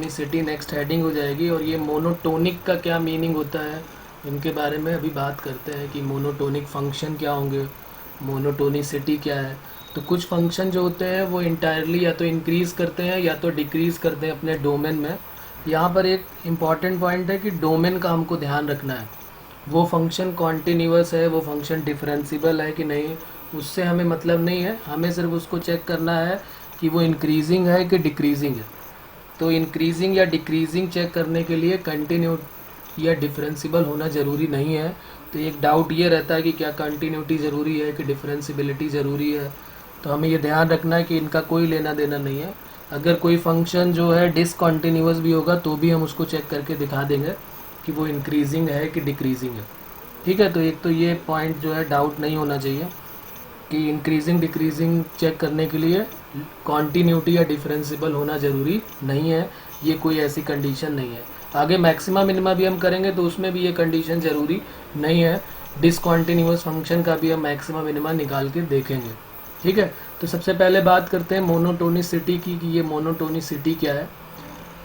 Monotonicity next heading हो जाएगी। और ये मोनोटोनिक का क्या मीनिंग होता है इनके बारे में अभी बात करते हैं कि मोनोटोनिक फंक्शन क्या होंगे, मोनोटोनिसिटी क्या है। तो कुछ फंक्शन जो होते हैं वो इंटायरली या तो इंक्रीज़ करते हैं या तो डिक्रीज़ करते हैं अपने डोमेन में। यहाँ पर एक इम्पॉर्टेंट पॉइंट है कि डोमेन का हमको ध्यान रखना है। वो फंक्शन कॉन्टिन्यूअस है, वो फंक्शन डिफरेंशिबल है कि नहीं, उससे हमें मतलब नहीं है। हमें सिर्फ उसको चेक करना है कि वो इंक्रीजिंग है कि डिक्रीजिंग है। तो इंक्रीजिंग या डिक्रीजिंग चेक करने के लिए कंटिन्यू या डिफरेंशिबल होना ज़रूरी नहीं है। तो एक डाउट ये रहता है कि क्या कंटिन्यूटी ज़रूरी है कि डिफरेंशिबिलिटी ज़रूरी है। तो हमें ये ध्यान रखना है कि इनका कोई लेना देना नहीं है। अगर कोई फंक्शन जो है डिसकंटिन्यूअस भी होगा तो भी हम उसको चेक करके दिखा देंगे कि वो इंक्रीजिंग है कि डिक्रीजिंग है। ठीक है, तो एक तो ये पॉइंट जो है डाउट नहीं होना चाहिए कि इंक्रीजिंग डिक्रीजिंग चेक करने के लिए कॉन्टीन्यूटी या डिफरेंशिबल होना ज़रूरी नहीं है। ये कोई ऐसी कंडीशन नहीं है। आगे मैक्सिमा मिनिमा भी हम करेंगे तो उसमें भी ये कंडीशन ज़रूरी नहीं है। डिसकंटिन्यूअस फंक्शन का भी हम मैक्सिमा मिनिमा निकाल के देखेंगे। ठीक है, तो सबसे पहले बात करते हैं मोनोटोनिसिटी की कि ये मोनोटोनिसिटी क्या है।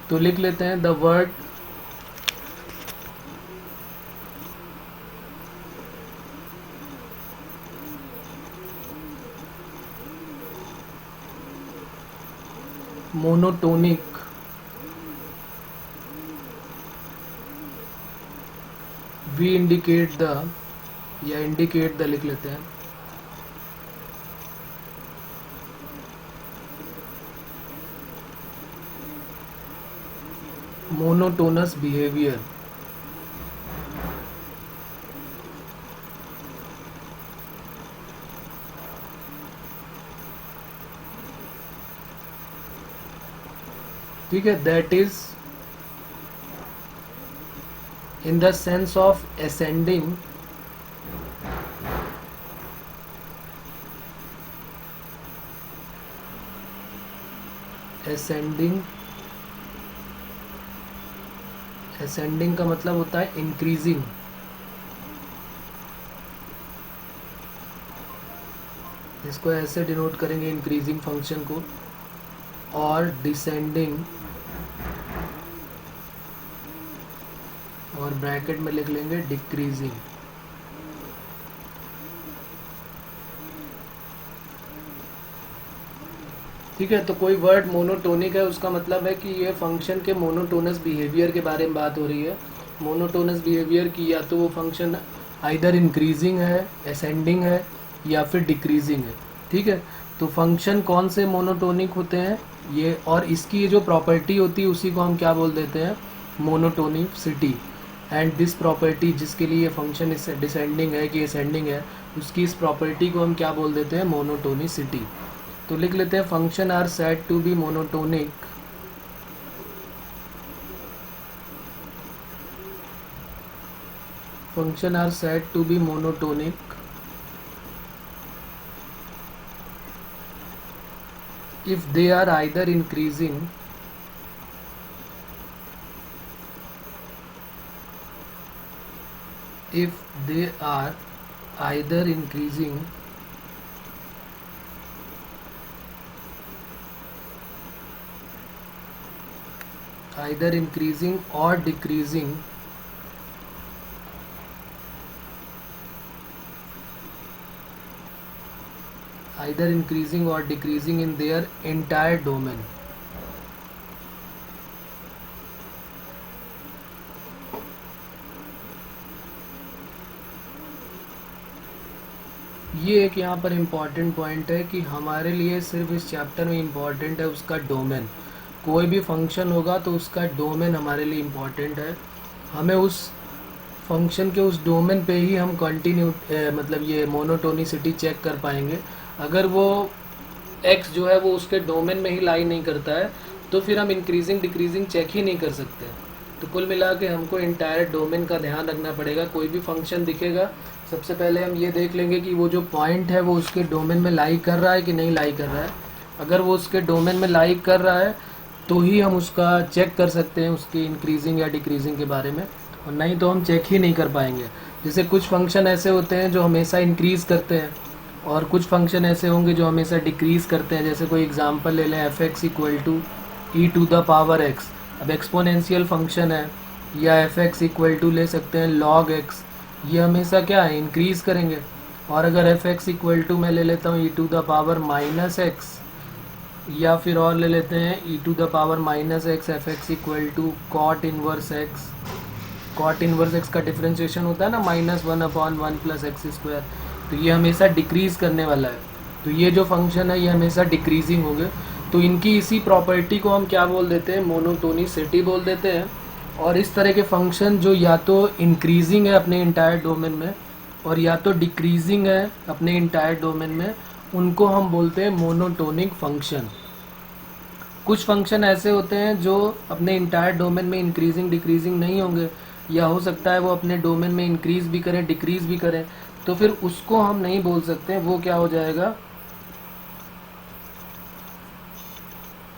तो लिख लेते हैं the word monotonic we indicate the या इंडिकेट द लिख लेते हैं मोनोटोनस बिहेवियर। ठीक है, that is in the sense of ascending ascending का मतलब होता है इंक्रीजिंग। इसको ऐसे डिनोट करेंगे इंक्रीजिंग फंक्शन को, और डिसेंडिंग और ब्रैकेट में लिख लेंगे डिक्रीजिंग। ठीक है, तो कोई वर्ड मोनोटोनिक है उसका मतलब है कि ये फंक्शन के मोनोटोनस बिहेवियर के बारे में बात हो रही है। मोनोटोनस बिहेवियर की या तो वो फंक्शन आइदर इंक्रीजिंग है, असेंडिंग है या फिर डिक्रीजिंग है। ठीक है, तो फंक्शन कौन से मोनोटोनिक होते हैं ये, और इसकी ये जो प्रॉपर्टी होती है उसी को हम क्या बोल देते हैं, मोनोटोनिसिटी। एंड दिस प्रॉपर्टी जिसके लिए ये फंक्शन इस डिसेंडिंग है कि असेंडिंग है, उसकी इस प्रॉपर्टी को हम क्या बोल देते हैं, मोनोटोनिसिटी। तो लिख लेते हैं function are said to be monotonic function are said to be monotonic if they are either increasing if they are either increasing or decreasing in their entire domain। ये एक यहाँ पर इम्पॉर्टेंट पॉइंट है कि हमारे लिए सिर्फ इस चैप्टर में इम्पॉर्टेंट है उसका डोमेन। कोई भी फंक्शन होगा तो उसका डोमेन हमारे लिए इम्पॉर्टेंट है। हमें उस फंक्शन के उस डोमेन पे ही हम मतलब ये मोनोटोनिसिटी चेक कर पाएंगे। अगर वो x जो है वो उसके डोमेन में ही लाई नहीं करता है तो फिर हम इंक्रीजिंग डिक्रीजिंग चेक ही नहीं कर सकते। तो कुल मिला के हमको इंटायर डोमेन का ध्यान रखना पड़ेगा। कोई भी फंक्शन दिखेगा सबसे पहले हम ये देख लेंगे कि वो जो पॉइंट है वो उसके डोमेन में लाई कर रहा है कि नहीं लाई कर रहा है। अगर वो उसके डोमेन में लाई कर रहा है तो ही हम उसका चेक कर सकते हैं उसकी इंक्रीजिंग या डिक्रीजिंग के बारे में, और नहीं तो हम चेक ही नहीं कर पाएंगे। जैसे कुछ फंक्शन ऐसे होते हैं जो हमेशा इंक्रीज़ करते हैं और कुछ फंक्शन ऐसे होंगे जो हमेशा डिक्रीज़ करते हैं। जैसे कोई एग्जांपल ले लें, F x equal to E to the power X, अब एक्सपोनेंशियल फंक्शन है, या एफ एक्स इक्वल टू ले सकते हैं लॉग एक्स, ये हमेशा क्या है, इंक्रीज करेंगे। और अगर एफ एक्स इक्वल टू मैं ले लेता हूँ e to the power minus x, या फिर और ले लेते हैं e to the power minus x f x equal to cot inverse x. Cot inverse x का डिफ्रेंशिएशन होता है ना -1/1 प्लस एक्स स्क्वायर, तो ये हमेशा डिक्रीज करने वाला है। तो ये जो फंक्शन है ये हमेशा डिक्रीजिंग होंगे। तो इनकी इसी प्रॉपर्टी को हम क्या बोल देते हैं, मोनोटोनिसिटी बोल देते हैं। और इस तरह के फंक्शन जो या तो इंक्रीजिंग है अपने इंटायर डोमेन में और या तो डिक्रीजिंग है अपने इंटायर डोमेन में, उनको हम बोलते हैं मोनोटोनिक फंक्शन। कुछ फंक्शन ऐसे होते हैं जो अपने इंटायर डोमेन में इंक्रीजिंग डिक्रीजिंग नहीं होंगे, या हो सकता है वो अपने डोमेन में इंक्रीज भी करें डिक्रीज भी करें, तो फिर उसको हम नहीं बोल सकते, वो क्या हो जाएगा,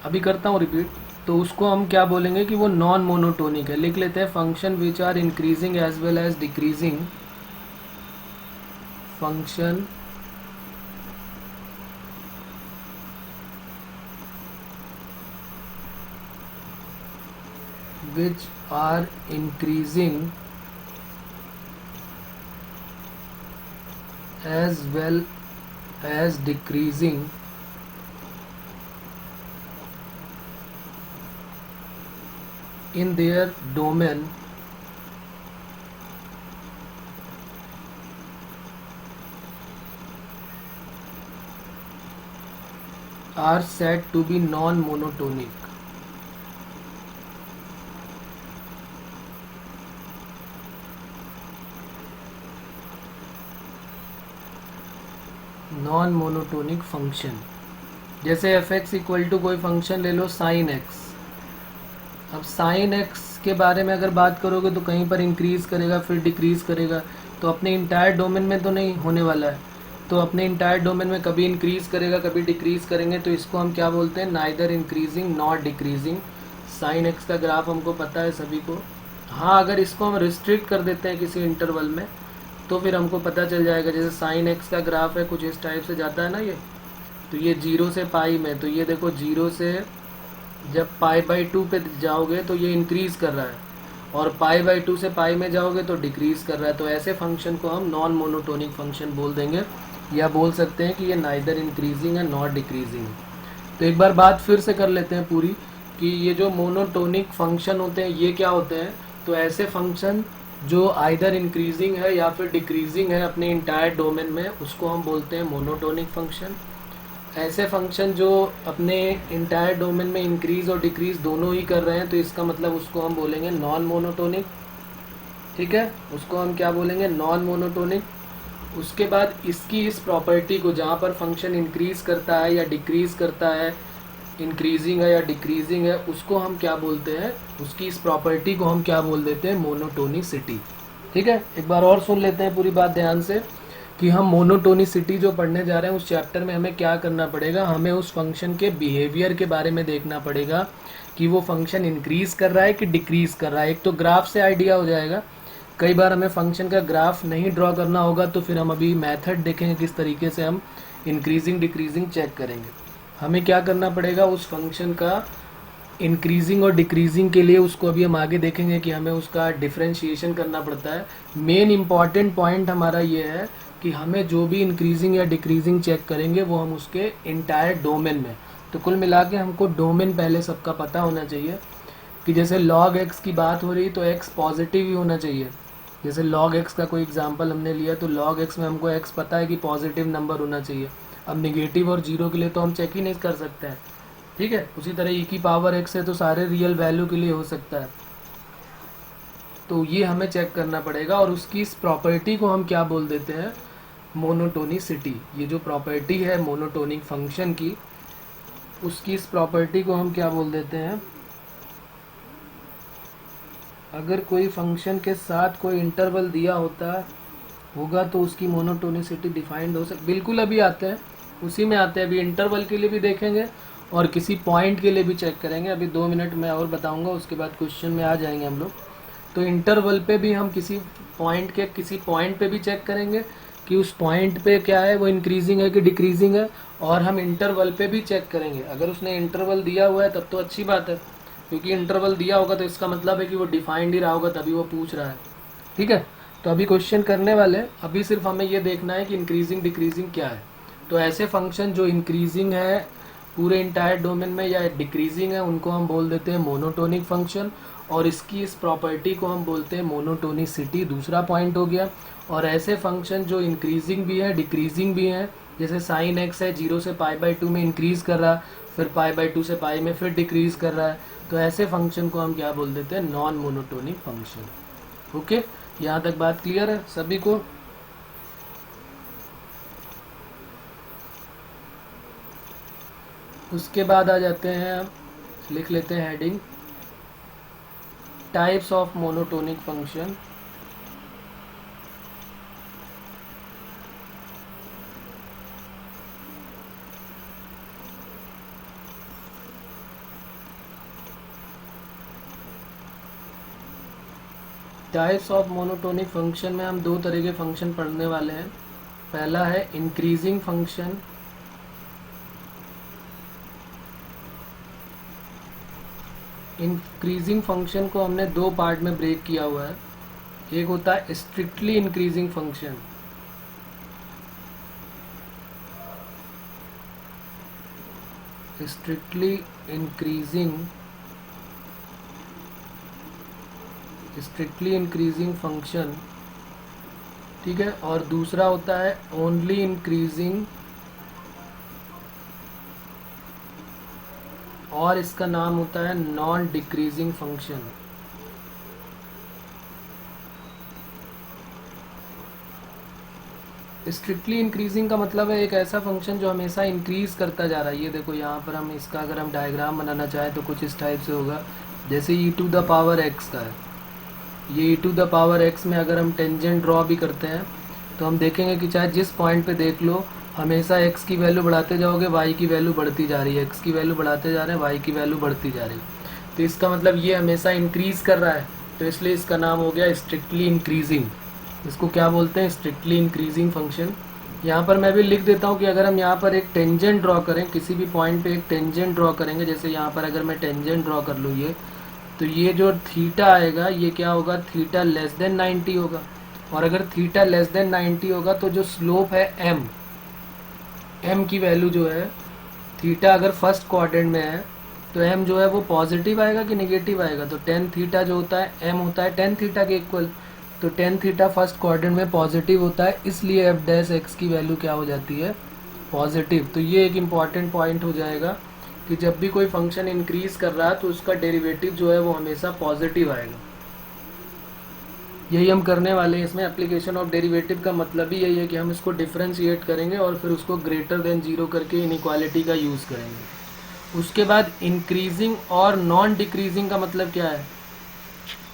अभी करता हूँ रिपीट। तो उसको हम क्या बोलेंगे कि वो नॉन मोनोटोनिक है। लिख लेते हैं function which are increasing as well as decreasing, function which are increasing as well as decreasing in their domain are said to be non-monotonic। Non monotonic function, जैसे एफ एक्स इक्वल टू कोई function ले लो sine x. अब sine x के बारे में अगर बात करोगे तो कहीं पर इंक्रीज करेगा फिर डिक्रीज करेगा, तो अपने इंटायर डोमेन में तो नहीं होने वाला है। तो अपने इंटायर डोमेन में कभी इंक्रीज करेगा कभी डिक्रीज करेंगे, तो इसको हम क्या बोलते हैं, neither increasing not decreasing. Sine x का ग्राफ हमको पता है सभी को। हाँ, अगर इसको हम रिस्ट्रिक्ट कर देते हैं किसी इंटरवल में तो फिर हमको पता चल जाएगा। जैसे साइन एक्स का ग्राफ है कुछ इस टाइप से जाता है ना ये, तो ये 0 से पाई में, तो ये देखो 0 से जब पाई/2 पे जाओगे तो ये इंक्रीज कर रहा है, और पाई/2 से पाई में जाओगे तो डिक्रीज कर रहा है। तो ऐसे फंक्शन को हम नॉन मोनोटोनिक फंक्शन बोल देंगे, या बोल सकते हैं कि ये नाइदर इंक्रीजिंग है नॉट डिक्रीजिंग। तो एक बार बात फिर से कर लेते हैं पूरी, कि ये जो मोनोटोनिक फंक्शन होते हैं ये क्या होते हैं। तो ऐसे फंक्शन जो आइदर इंक्रीजिंग है या फिर डिक्रीजिंग है अपने इंटायर डोमेन में, उसको हम बोलते हैं मोनोटोनिक फंक्शन। ऐसे फंक्शन जो अपने इंटायर डोमेन में इंक्रीज और डिक्रीज दोनों ही कर रहे हैं, तो इसका मतलब उसको हम बोलेंगे नॉन मोनोटोनिक। ठीक है, उसको हम क्या बोलेंगे, नॉन मोनोटोनिक। उसके बाद इसकी इस प्रॉपर्टी को, जहाँ पर फंक्शन इंक्रीज करता है या डिक्रीज करता है, इंक्रीजिंग है या डिक्रीजिंग है, उसको हम क्या बोलते हैं, उसकी इस प्रॉपर्टी को हम क्या बोल देते हैं, मोनोटोनिसिटी। ठीक है, एक बार और सुन लेते हैं पूरी बात ध्यान से, कि हम मोनोटोनिसिटी जो पढ़ने जा रहे हैं उस चैप्टर में हमें क्या करना पड़ेगा, हमें उस फंक्शन के बिहेवियर के बारे में देखना पड़ेगा कि वो फंक्शन इंक्रीज कर रहा है कि डिक्रीज कर रहा है। एक तो ग्राफ से आइडिया हो जाएगा, कई बार हमें फंक्शन का ग्राफ नहीं ड्रॉ करना होगा, तो फिर हम अभी मेथड देखेंगे किस तरीके से हम इंक्रीजिंग डिक्रीजिंग चेक करेंगे। हमें क्या करना पड़ेगा, उस फंक्शन का इंक्रीजिंग और डिक्रीजिंग के लिए, उसको अभी हम आगे देखेंगे कि हमें उसका डिफ्रेंशिएशन करना पड़ता है। मेन इंपॉर्टेंट पॉइंट हमारा ये है कि हमें जो भी इंक्रीजिंग या डिक्रीजिंग चेक करेंगे वो हम उसके इंटायर डोमेन में, तो कुल मिला के हमको डोमेन पहले सबका पता होना चाहिए। कि जैसे log x की बात हो रही तो x पॉजिटिव ही होना चाहिए। जैसे log x का कोई एग्जांपल हमने लिया तो log x में हमको x पता है कि पॉजिटिव नंबर होना चाहिए। अब नेगेटिव और जीरो के लिए तो हम चेक ही नहीं कर सकते हैं। ठीक है, उसी तरह e की पावर x है तो सारे रियल वैल्यू के लिए हो सकता है, तो ये हमें चेक करना पड़ेगा। और उसकी इस प्रॉपर्टी को हम क्या बोल देते हैं, मोनोटोनिसिटी। ये जो प्रॉपर्टी है मोनोटोनिक फंक्शन की, उसकी इस प्रॉपर्टी को हम क्या बोल देते हैं, अगर कोई फंक्शन के साथ कोई इंटरवल दिया होगा तो उसकी मोनोटोनिसिटी डिफाइंड हो सकती। बिल्कुल अभी आते हैं, उसी में आते हैं। अभी इंटरवल के लिए भी देखेंगे और किसी पॉइंट के लिए भी चेक करेंगे। अभी 2 मिनट में और बताऊंगा, उसके बाद क्वेश्चन में आ जाएंगे हम लोग। तो इंटरवल पे भी हम किसी पॉइंट पे भी चेक करेंगे कि उस पॉइंट पे क्या है, वो इंक्रीजिंग है कि डिक्रीजिंग है। और हम इंटरवल पे भी चेक करेंगे, अगर उसने इंटरवल दिया हुआ है तब तो अच्छी बात है, क्योंकि इंटरवल दिया होगा तो इसका मतलब है कि वो डिफाइंड ही रहा होगा, तभी वो पूछ रहा है। ठीक है, तो अभी क्वेश्चन करने वाले, अभी सिर्फ हमें ये देखना है कि इंक्रीजिंग डिक्रीजिंग क्या है। तो ऐसे फंक्शन जो इंक्रीजिंग है पूरे इंटायर डोमेन में या डिक्रीजिंग है उनको हम बोल देते हैं मोनोटोनिक फंक्शन, और इसकी इस प्रॉपर्टी को हम बोलते हैं मोनोटोनिसिटी, दूसरा पॉइंट हो गया। और ऐसे फंक्शन जो इंक्रीजिंग भी है डिक्रीजिंग भी है, जैसे साइन एक्स है 0 से π/2 में इंक्रीज कर रहा है, फिर π/2 से पाई में फिर डिक्रीज कर रहा है, तो ऐसे फंक्शन को हम क्या बोल देते हैं, नॉन मोनोटोनिक फंक्शन। ओके, यहाँ तक बात क्लियर है सभी को? उसके बाद आ जाते हैं, अब लिख लेते हैं heading, types of monotonic function. Types of monotonic function में हम दो तरह के फंक्शन पढ़ने वाले हैं। पहला है इंक्रीजिंग फंक्शन, इंक्रीजिंग फंक्शन को हमने दो पार्ट में ब्रेक किया हुआ है। एक होता है strictly increasing function, strictly increasing function, ठीक है। और दूसरा होता है ओनली इंक्रीजिंग, और इसका नाम होता है non decreasing function. Strictly increasing का मतलब है एक ऐसा फंक्शन जो हमेशा इंक्रीज करता जा रहा है। ये देखो यहाँ पर हम इसका अगर हम डायग्राम बनाना चाहें तो कुछ इस टाइप से होगा, जैसे e⁻x का है। ये e⁻x में अगर हम टेंजेंट ड्रॉ भी करते हैं तो हम देखेंगे कि चाहे जिस पॉइंट पे देख लो हमेशा x की वैल्यू बढ़ाते जाओगे, y की वैल्यू बढ़ती जा रही है, x की वैल्यू बढ़ाते जा रहे हैं, y की वैल्यू बढ़ती जा रही है। तो इसका मतलब ये हमेशा इंक्रीज कर रहा है, तो इसलिए इसका नाम हो गया स्ट्रिक्टली इंक्रीजिंग। इसको क्या बोलते हैं, स्ट्रिक्टली इंक्रीजिंग फंक्शन। यहाँ पर मैं भी लिख देता हूँ कि अगर हम यहाँ पर एक टेंजेंट ड्रॉ करें, किसी भी पॉइंट पे एक टेंजेंट ड्रॉ करेंगे, जैसे यहाँ पर अगर मैं टेंजेंट ड्रॉ कर लूँ ये, तो ये जो थीटा आएगा ये क्या होगा, थीटा लेस देन 90 होगा। और अगर थीटा लेस देन 90 होगा तो जो स्लोप है m की वैल्यू जो है, थीटा अगर फर्स्ट क्वाड्रेंट में है तो m जो है वो पॉजिटिव आएगा कि नेगेटिव आएगा, तो टेन थीटा जो होता है m होता है टेन थीटा के इक्वल, तो टेन थीटा फर्स्ट क्वाड्रेंट में पॉजिटिव होता है, इसलिए f' की वैल्यू क्या हो जाती है, पॉजिटिव। तो ये एक इम्पॉर्टेंट पॉइंट हो जाएगा कि जब भी कोई फंक्शन इंक्रीज कर रहा है तो उसका डेरिवेटिव जो है वो हमेशा पॉजिटिव आएगा। यही हम करने वाले हैं इसमें। एप्लीकेशन ऑफ डेरिवेटिव का मतलब ही यही है कि हम इसको डिफरेंशिएट करेंगे और फिर उसको ग्रेटर देन 0 करके इनइक्वालिटी का यूज़ करेंगे। उसके बाद इंक्रीजिंग और नॉन डिक्रीजिंग का मतलब क्या है,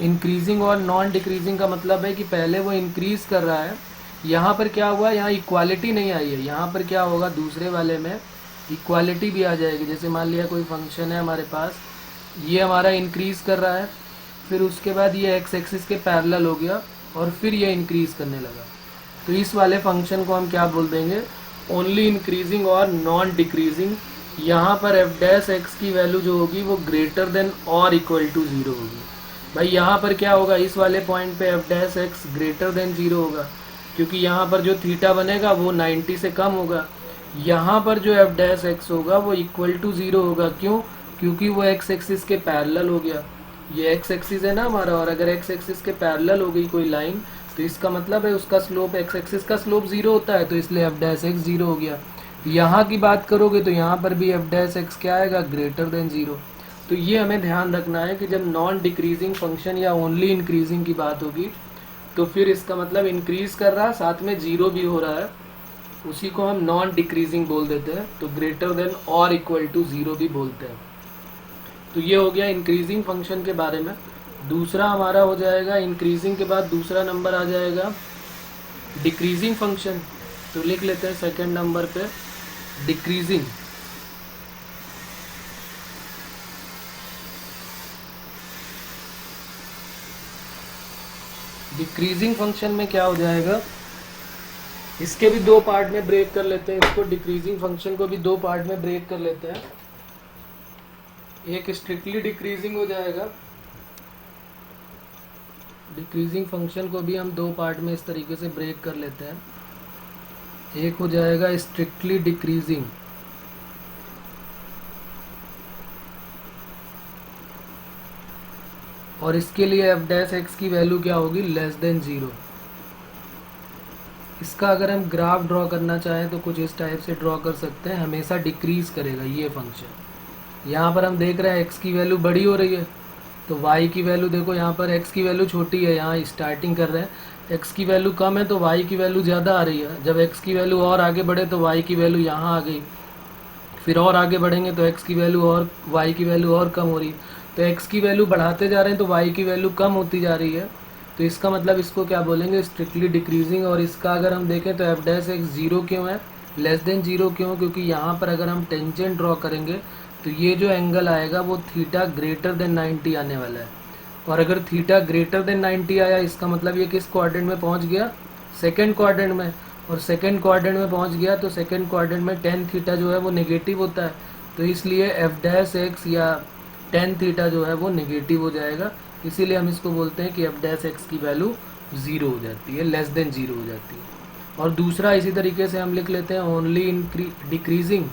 इंक्रीजिंग और नॉन डिक्रीजिंग का मतलब है कि पहले वो इंक्रीज कर रहा है, यहाँ पर क्या हुआ, यहाँ इक्वालिटी नहीं आई है, यहाँ पर क्या होगा, दूसरे वाले में इक्वालिटी भी आ जाएगी। जैसे मान लिया कोई फंक्शन है हमारे पास, ये हमारा इंक्रीज कर रहा है, फिर उसके बाद ये एक्स एक्सिस के पैरेलल हो गया और फिर ये इंक्रीज करने लगा, तो इस वाले फंक्शन को हम क्या बोल देंगे, ओनली इंक्रीजिंग और नॉन डिक्रीजिंग। यहाँ पर f' की वैल्यू जो होगी वो ग्रेटर देन और इक्वल टू 0 होगी। भाई यहाँ पर क्या होगा, इस वाले पॉइंट पे f' ग्रेटर देन 0 होगा, क्योंकि यहाँ पर जो थीटा बनेगा वो 90 से कम होगा। यहाँ पर जो f' होगा वो इक्वल टू 0 होगा, क्यों, क्योंकि वो एक्स एक्सिस के पैरेलल हो गया। ये एक्स एक्सिस है ना हमारा, और अगर एक्स एक्सिस के पैरेलल हो गई कोई लाइन तो इसका मतलब है उसका स्लोप, एक्स एक्सिस का स्लोप 0 होता है, तो इसलिए f' 0 हो गया। यहाँ की बात करोगे तो यहाँ पर भी f' क्या आएगा, ग्रेटर देन 0। तो ये हमें ध्यान रखना है कि जब नॉन डिक्रीजिंग फंक्शन या ओनली इंक्रीजिंग की बात होगी तो फिर इसका मतलब इंक्रीज कर रहा है साथ में 0 भी हो रहा है, उसी को हम नॉन डिक्रीजिंग बोल देते हैं। तो ग्रेटर देन और इक्वल टू 0 भी बोलते हैं। तो ये हो गया इंक्रीजिंग फंक्शन के बारे में। दूसरा हमारा हो जाएगा, इंक्रीजिंग के बाद दूसरा नंबर आ जाएगा डिक्रीजिंग फंक्शन। तो लिख लेते हैं सेकंड नंबर पे डिक्रीजिंग। डिक्रीजिंग फंक्शन में क्या हो जाएगा, इसके भी दो पार्ट में ब्रेक कर लेते हैं, इसको डिक्रीजिंग फंक्शन को भी दो पार्ट में ब्रेक कर लेते हैं। एक स्ट्रिक्टली डिक्रीजिंग हो जाएगा। डिक्रीजिंग फंक्शन को भी हम दो पार्ट में इस तरीके से ब्रेक कर लेते हैं। एक हो जाएगा स्ट्रिक्टली डिक्रीजिंग, और इसके लिए एफ डैश एक्स की वैल्यू क्या होगी, लेस देन 0। इसका अगर हम ग्राफ ड्रॉ करना चाहें तो कुछ इस टाइप से ड्रॉ कर सकते हैं, हमेशा डिक्रीज करेगा ये फंक्शन। यहाँ पर हम देख रहे हैं एक्स की वैल्यू बड़ी हो रही है, तो वाई की वैल्यू देखो, यहाँ पर एक्स की वैल्यू छोटी है, यहाँ स्टार्टिंग कर रहे हैं, एक्स की वैल्यू कम है तो वाई की वैल्यू ज़्यादा आ रही है। जब एक्स की वैल्यू और आगे बढ़े तो वाई की वैल्यू यहाँ आ गई, फिर और आगे बढ़ेंगे तो एक्स की वैल्यू और वाई की वैल्यू और कम हो रही है। तो एक्स की वैल्यू बढ़ाते जा रहे हैं तो वाई की वैल्यू कम होती जा रही है, तो इसका मतलब इसको क्या बोलेंगे, स्ट्रिक्टली डिक्रीजिंग। और इसका अगर हम देखें तो एफ डैश एक्स 0 क्यों है, लेस देन 0 क्यों, क्योंकि यहाँ पर अगर हम टेंजेंट ड्रॉ करेंगे तो ये जो एंगल आएगा वो थीटा ग्रेटर देन 90 आने वाला है। और अगर थीटा ग्रेटर देन 90 आया, इसका मतलब ये किस क्वाड्रेंट में पहुँच गया, सेकेंड क्वाड्रेंट में। और सेकेंड क्वाड्रेंट में पहुँच गया तो सेकेंड क्वाड्रेंट में टेन थीटा जो है वो नेगेटिव होता है, तो इसलिए एफ डैश एक्स या टेन थीटा जो है वो नेगेटिव हो जाएगा। इसीलिए हम इसको बोलते हैं कि एफ डैश एक्स की वैल्यू 0 हो जाती है, लेस देन 0 हो जाती है। और दूसरा इसी तरीके से हम लिख लेते हैं ओनली डिक्रीजिंग,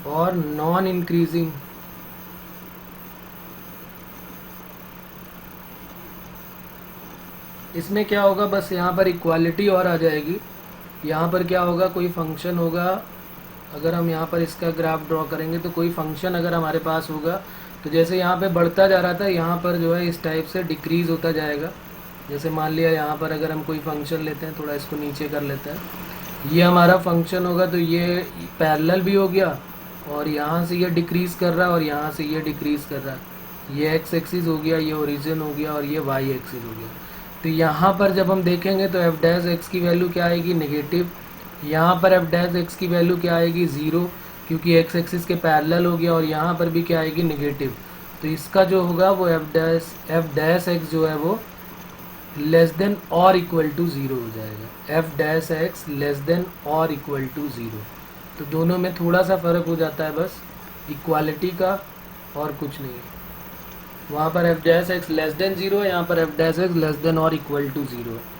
और नॉन इंक्रीजिंग। इसमें क्या होगा, बस यहाँ पर इक्वालिटी और आ जाएगी। यहाँ पर क्या होगा, कोई फंक्शन होगा, अगर हम यहाँ पर इसका ग्राफ ड्रॉ करेंगे तो कोई फंक्शन अगर हमारे पास होगा तो जैसे यहाँ पे बढ़ता जा रहा था, यहाँ पर जो है इस टाइप से डिक्रीज़ होता जाएगा। जैसे मान लिया यहाँ पर अगर हम कोई फंक्शन लेते हैं, थोड़ा इसको नीचे कर लेते हैं, ये हमारा फंक्शन होगा तो ये पैरेलल भी हो गया, और यहाँ से ये डिक्रीज़ कर रहा है और यहाँ से ये डिक्रीज़ कर रहा है। ये एक्स एक्सिस हो गया, ये ओरिजिन हो गया, और ये वाई एक्सिस हो गया। तो यहाँ पर जब हम देखेंगे तो एफ डैश एक्स की वैल्यू क्या आएगी, नेगेटिव। यहाँ पर एफ डैश एक्स की वैल्यू क्या आएगी, 0, क्योंकि एक्स एक्सिस के पैरेलल हो गया, और यहाँ पर भी क्या आएगी, नेगेटिव। तो इसका जो होगा वो एफ डैश एक्स जो है वो लेस देन और इक्वल टू 0 हो जाएगा। F dash x less than और इक्वल टू 0। तो दोनों में थोड़ा सा फ़र्क हो जाता है, बस इक्वालिटी का, और कुछ नहीं है। वहाँ पर F dash x less than 0 है, यहाँ पर F dash x less than और इक्वल टू 0 है।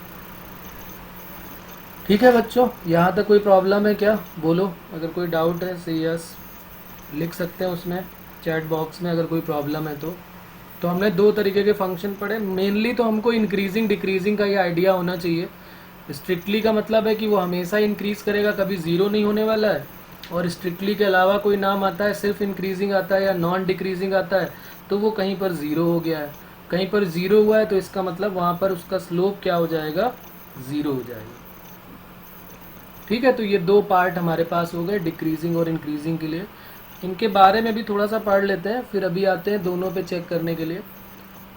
ठीक है बच्चों, यहाँ तक कोई प्रॉब्लम है क्या, बोलो। अगर कोई डाउट है से यस लिख सकते हैं उसमें चैट बॉक्स में, अगर कोई प्रॉब्लम है तो हमने दो तरीके के फंक्शन पढ़े। मेनली तो हमको इंक्रीजिंग डिक्रीजिंग का ये आइडिया होना चाहिए। स्ट्रिक्टली का मतलब है कि वो हमेशा इंक्रीज़ करेगा, कभी 0 नहीं होने वाला है। और स्ट्रिक्टली के अलावा कोई नाम आता है, सिर्फ इंक्रीजिंग आता है या नॉन डिक्रीजिंग आता है, तो वो कहीं पर 0 हो गया है। कहीं पर 0 हुआ है तो इसका मतलब वहाँ पर उसका स्लोप क्या हो जाएगा, 0 हो जाएगा। ठीक है, तो ये दो पार्ट हमारे पास हो गए डिक्रीजिंग और इंक्रीजिंग के लिए। इनके बारे में भी थोड़ा सा पढ़ लेते हैं, फिर अभी आते हैं दोनों पे चेक करने के लिए।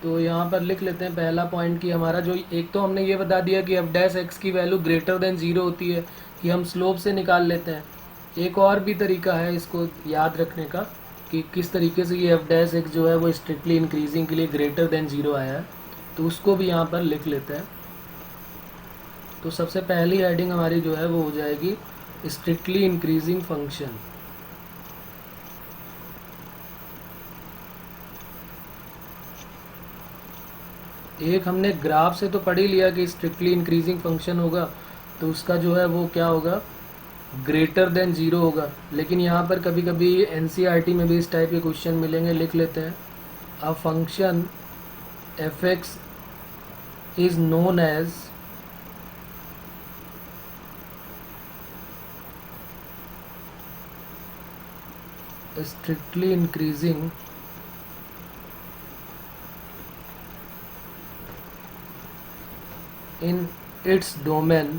तो यहाँ पर लिख लेते हैं पहला पॉइंट कि हमारा जो, एक तो हमने ये बता दिया कि एफ डैश एक्स की वैल्यू ग्रेटर देन 0 होती है, कि हम स्लोप से निकाल लेते हैं। एक और भी तरीका है इसको याद रखने का कि किस तरीके से ये एफ डैश एक्स जो है वो स्ट्रिक्टली इंक्रीजिंग के लिए ग्रेटर देन 0 आया है, तो उसको भी यहाँ पर लिख लेते हैं। तो सबसे पहली हेडिंग हमारी जो है वो हो जाएगी स्ट्रिक्टली इंक्रीजिंग फंक्शन। एक हमने ग्राफ से तो पढ़ ही लिया कि स्ट्रिक्टली इंक्रीजिंग फंक्शन होगा तो उसका जो है वो क्या होगा, ग्रेटर देन 0 होगा। लेकिन यहाँ पर कभी कभी एनसीईआरटी में भी इस टाइप के क्वेश्चन मिलेंगे, लिख लेते हैं। A function F x is known as strictly increasing in its domain